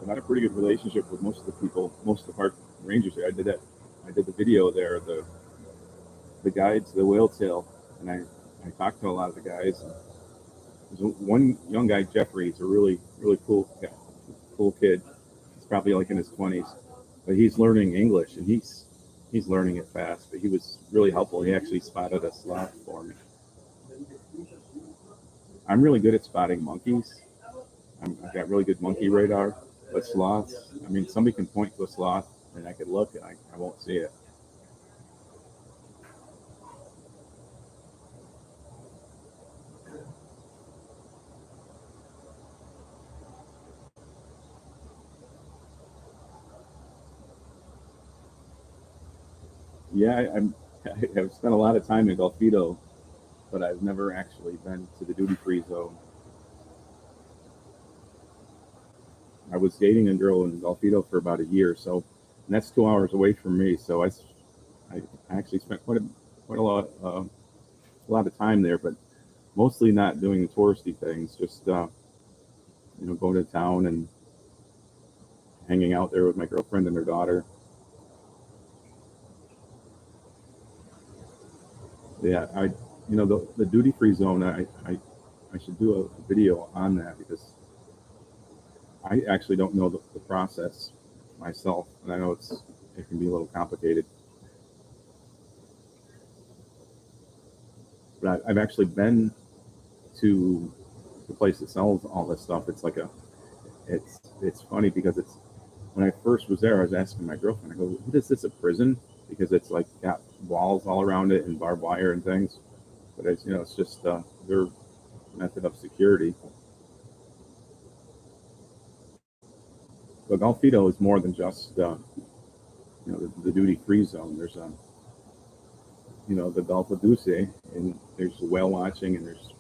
Speaker 1: But I had a pretty good relationship with most of the people, most of the park rangers there. I did the video there, the guide to the whale tail, and I talked to a lot of the guys. There's one young guy, Jeffrey. He's a really cool kid. He's probably like in his 20s, but he's learning English, and he's learning it fast. But he was really helpful. He actually spotted a sloth for me. I'm really good at spotting monkeys. I've got really good monkey radar, but sloths. I mean, somebody can point to a sloth, and I could look, and I won't see it. Yeah, I've spent a lot of time in Golfito, but I've never actually been to the duty free zone. I was dating a girl in Golfito for about a year, so and that's 2 hours away from me. So I actually spent quite a lot of time there, but mostly not doing the touristy things, just going to town and hanging out there with my girlfriend and her daughter. Yeah, the duty free zone. I should do a video on that because I actually don't know the process myself, and I know it can be a little complicated. But I've actually been to the place that sells all this stuff. It's like it's funny because it's when I first was there, I was asking my girlfriend, I go, "What is this, a prison?" Because it's like got walls all around it and barbed wire and things. But it's it's just their method of security. But Golfito is more than just the duty free zone. There's the Gulf of Duce, and there's whale watching, and there's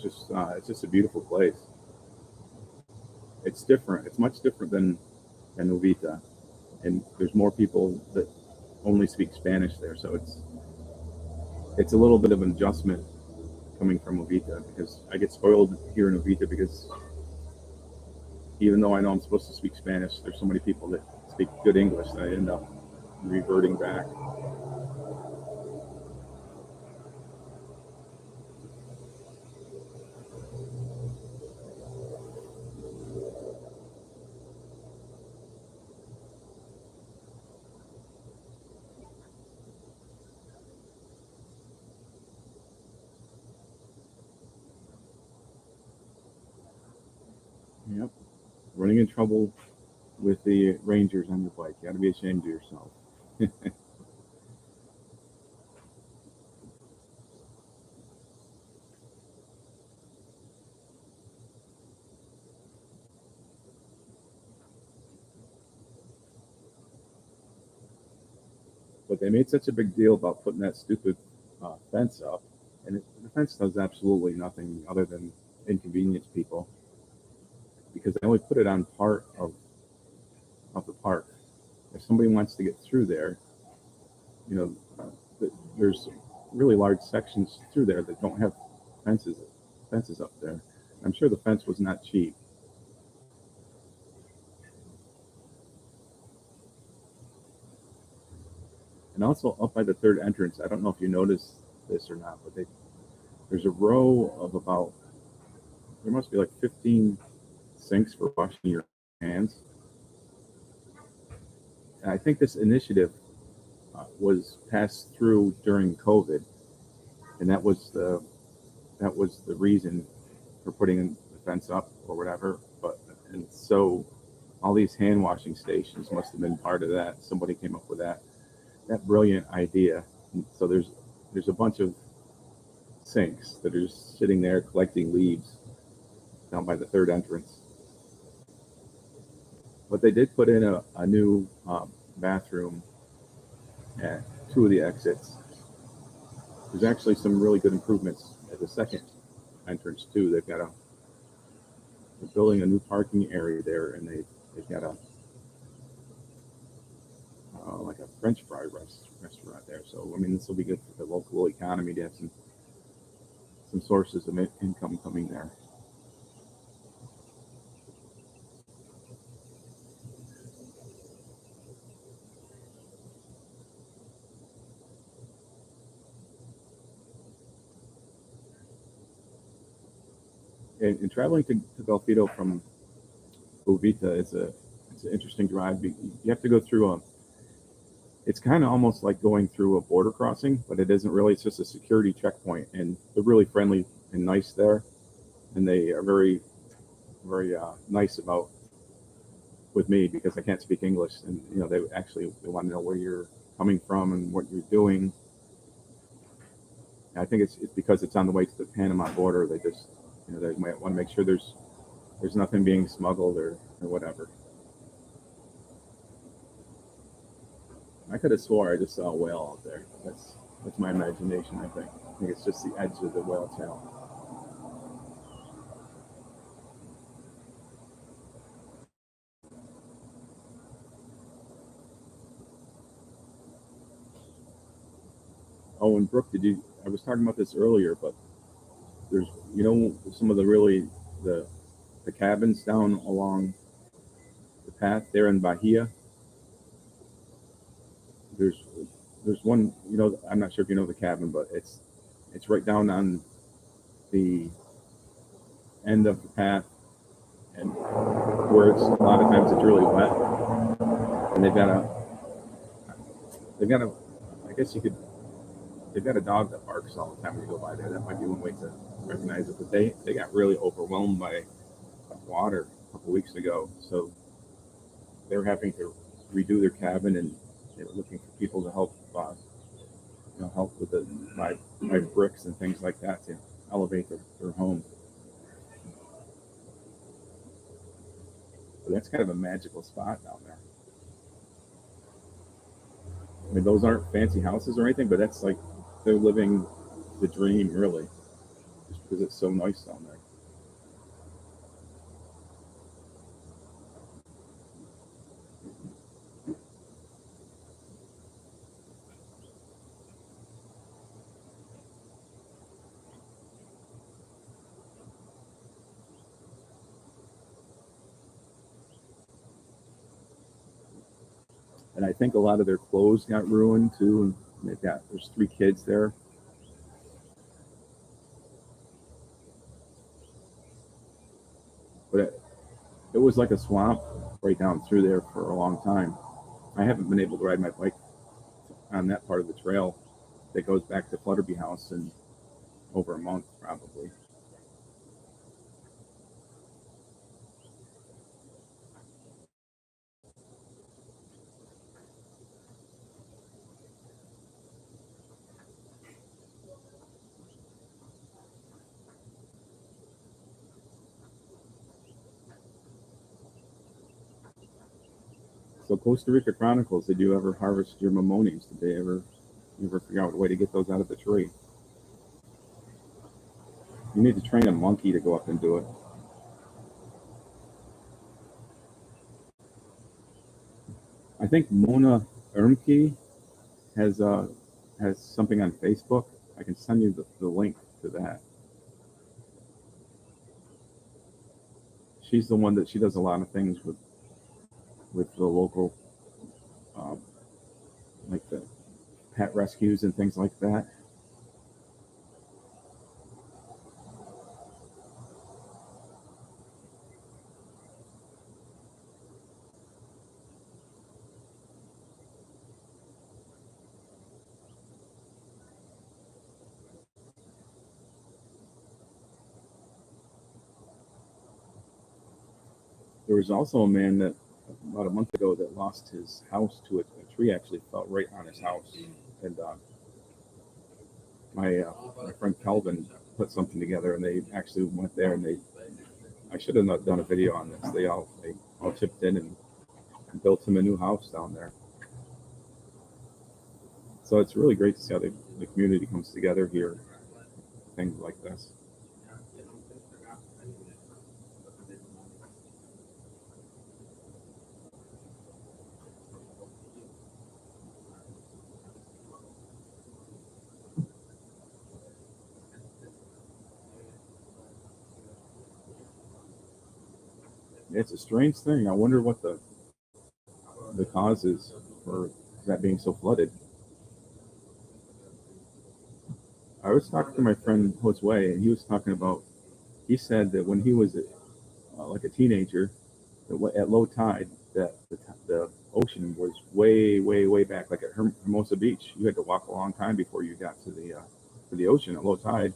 Speaker 1: it's just a beautiful place. It's different. It's much different than Uvita, and there's more people that only speak Spanish there. So it's a little bit of an adjustment coming from Uvita because I get spoiled here in Uvita because even though I know I'm supposed to speak Spanish, there's so many people that speak good English that I end up reverting back. Yep. Running in trouble with the Rangers on your bike. You got to be ashamed of yourself. But they made such a big deal about putting that stupid fence up, and the fence does absolutely nothing other than inconvenience people because they only put it on part of the park. If somebody wants to get through there, you know, there's really large sections through there that don't have fences up there. I'm sure the fence was not cheap. And also up by the third entrance, I don't know if you noticed this or not, but there's a row of about there must be like 15 sinks for washing your hands. And I think this initiative was passed through during COVID, and that was the reason for putting the fence up or whatever. But and so all these hand washing stations must have been part of that. Somebody came up with that brilliant idea. And so there's a bunch of sinks that are just sitting there collecting leaves down by the third entrance. But they did put in a new bathroom at two of the exits. There's actually some really good improvements at the second entrance too. They're building a new parking area there, and they've got a like a French fry restaurant there. So I mean, this will be good for the local economy to have some sources of income coming there. And traveling to Golfito from Uvita it's an interesting drive. You have to go through it's kind of almost like going through a border crossing, but it isn't really. It's just a security checkpoint, and they're really friendly and nice there, and they are very, very nice about with me because I can't speak English, and they want to know where you're coming from and what you're doing. And I think it's because it's on the way to the Panama border. They just they might want to make sure there's nothing being smuggled or whatever. I could have swore I just saw a whale out there. That's my imagination. I think it's just the edge of the whale tail. Oh, and Brooke, I was talking about this earlier, but there's some of the cabins down along the path there in Bahia. There's one, I'm not sure if you know the cabin, but it's right down on the end of the path, and where it's a lot of times it's really wet, and they've got a I guess you could they've got a dog that barks all the time when you go by there. That might be one way to recognize it. But they got really overwhelmed by water a couple weeks ago, so they were having to redo their cabin, and they were looking for people to help, help with my bricks and things like that to elevate their home. But that's kind of a magical spot down there. I mean, those aren't fancy houses or anything, but that's like they're living the dream, really, just because it's so nice down there. And I think a lot of their clothes got ruined too. And there's 3 kids there. But it was like a swamp right down through there for a long time. I haven't been able to ride my bike on that part of the trail that goes back to Flutterby House in over a month, probably. So Costa Rica Chronicles, did you ever harvest your mimones? Did you ever figure out a way to get those out of the tree? You need to train a monkey to go up and do it. I think Mona Ermke has something on Facebook. I can send you the link to that. She's the one that she does a lot of things with the local, like the pet rescues and things like that. There was also a man that about a month ago that lost his house to a tree actually fell right on his house, and my friend Calvin put something together, and they actually went there, and I should have not done a video on this. They all chipped in and built him a new house down there. So it's really great to see how the community comes together here, things like this. It's a strange thing. I wonder what the cause is for that being so flooded. I was talking to my friend Josue, and he was talking about. He said that when he was like a teenager, that at low tide, that the ocean was way, way, way back, like at Hermosa Beach. You had to walk a long time before you got to the ocean at low tide.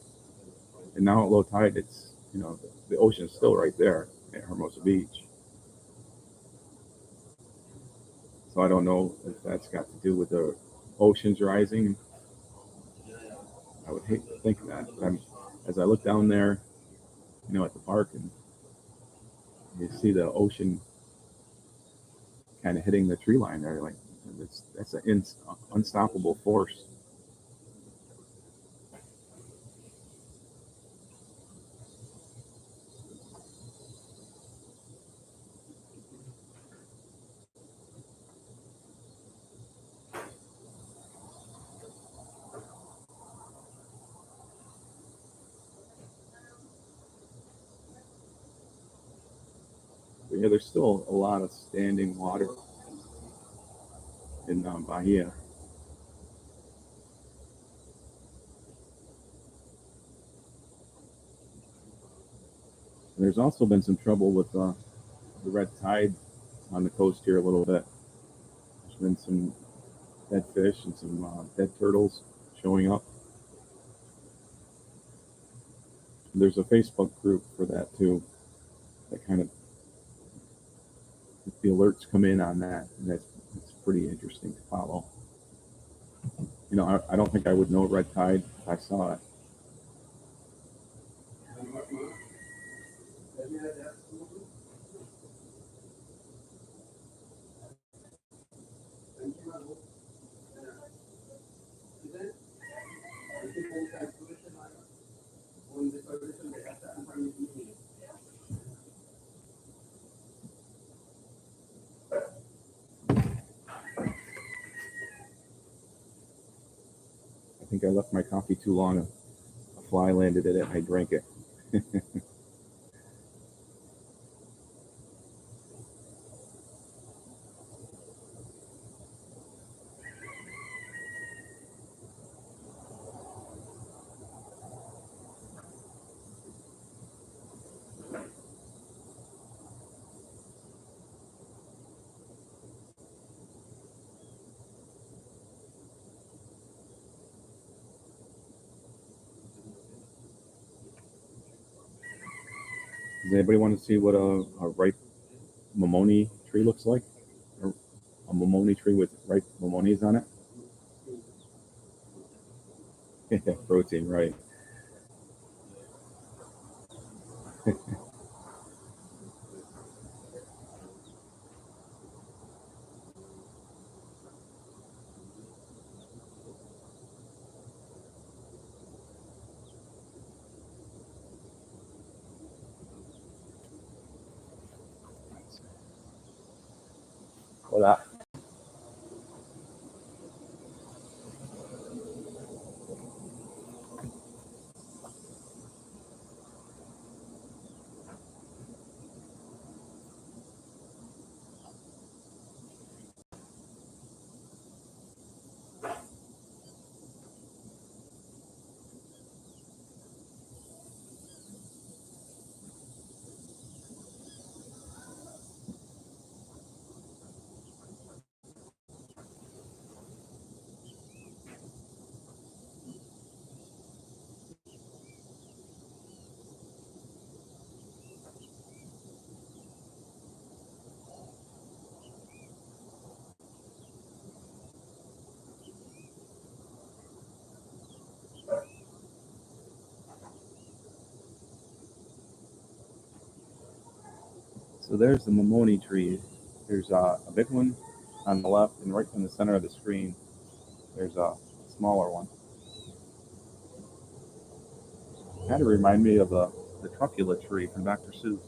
Speaker 1: And now at low tide, it's the ocean is still right there at Hermosa Beach. So I don't know if that's got to do with the oceans rising. I would hate to think that. But as I look down there, at the park, and you see the ocean kind of hitting the tree line there, like that's an unstoppable force. But yeah, there's still a lot of standing water in Bahia. And there's also been some trouble with the red tide on the coast here a little bit. There's been some dead fish and some dead turtles showing up. And there's a Facebook group for that too. that kind of the alerts come in on that, and it's pretty interesting to follow. You know, I don't think I would know red tide if I saw it. I think I left my coffee too long. A fly landed in it and I drank it. Does anybody want to see what a ripe momoni tree looks like? A momoni tree with ripe momonis on it? Protein, right. Hola. So there's the momoni tree. There's a big one on the left, and right in the center of the screen, there's a smaller one. Kind of remind me of the truffula tree from Dr. Seuss.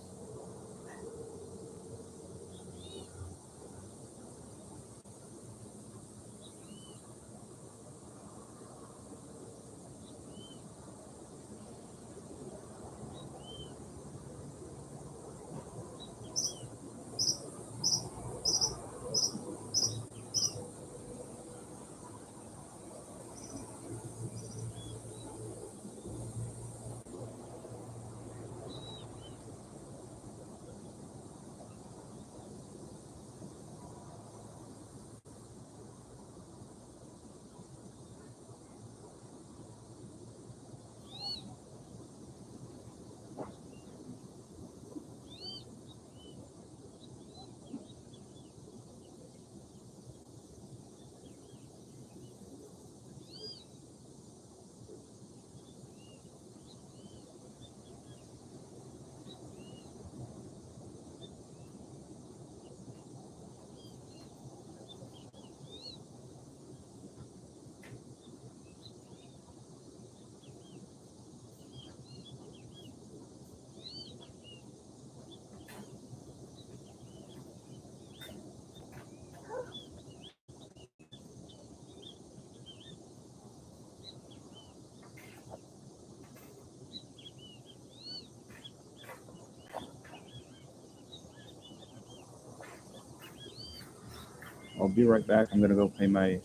Speaker 1: I'll be right back. I'm gonna go pay my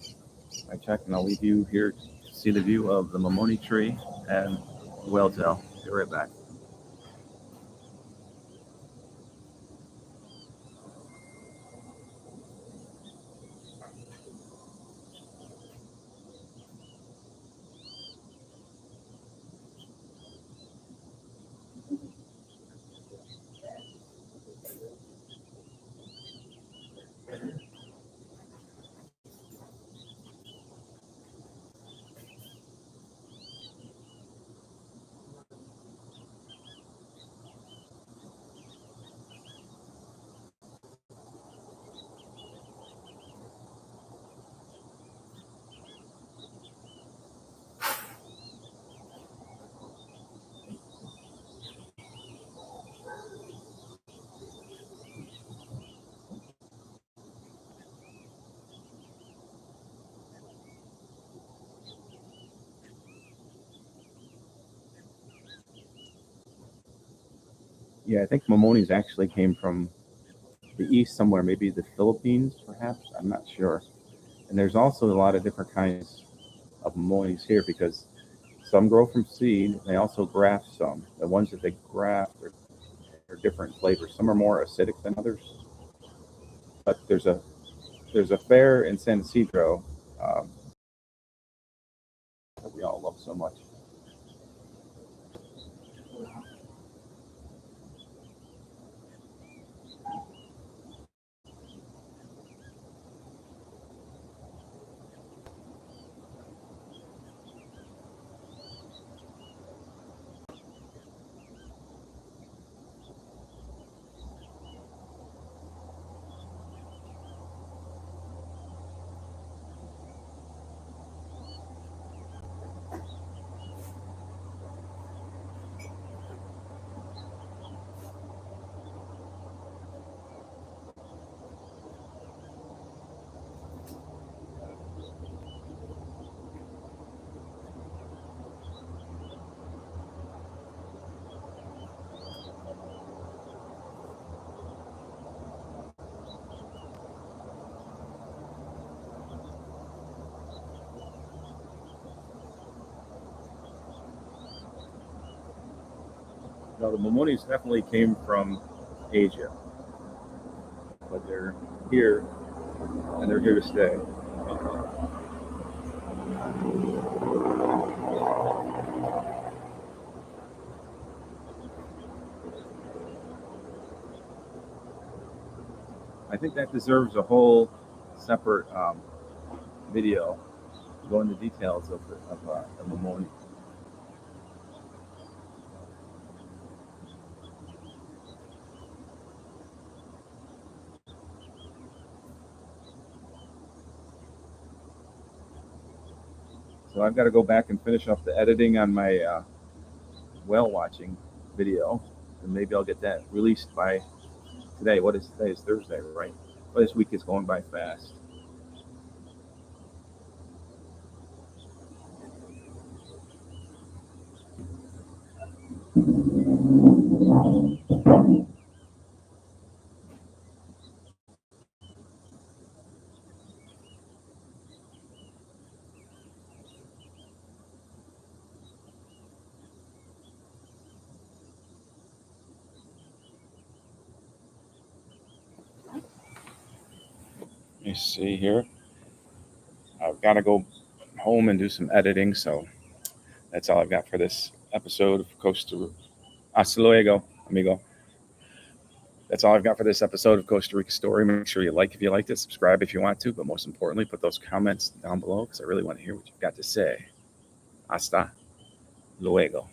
Speaker 1: check, and I'll leave you here to see the view of the momoni tree and the whale tail. Be right back. Yeah, I think Momonis actually came from the east somewhere, maybe the Philippines, perhaps. I'm not sure. And there's also a lot of different kinds of Momonis here because some grow from seed. They also graft some. The ones that they graft are different flavors. Some are more acidic than others. But there's a fair in San Isidro that we all love so much. Now, the Momonis definitely came from Asia, but they're here and they're here to stay. I think that deserves a whole separate video to go into details of the Momoni. So I've got to go back and finish up the editing on my whale watching video, and maybe I'll get that released by today. What is today? Is Thursday, right? Well, this week is going by fast. Let me see here. I've got to go home and do some editing, so that's all I've got for this episode of Costa Rica. Hasta luego, amigo. That's all I've got for this episode of Costa Rica Story. Make sure you like if you liked it, subscribe if you want to, but most importantly, put those comments down below because I really want to hear what you've got to say. Hasta luego.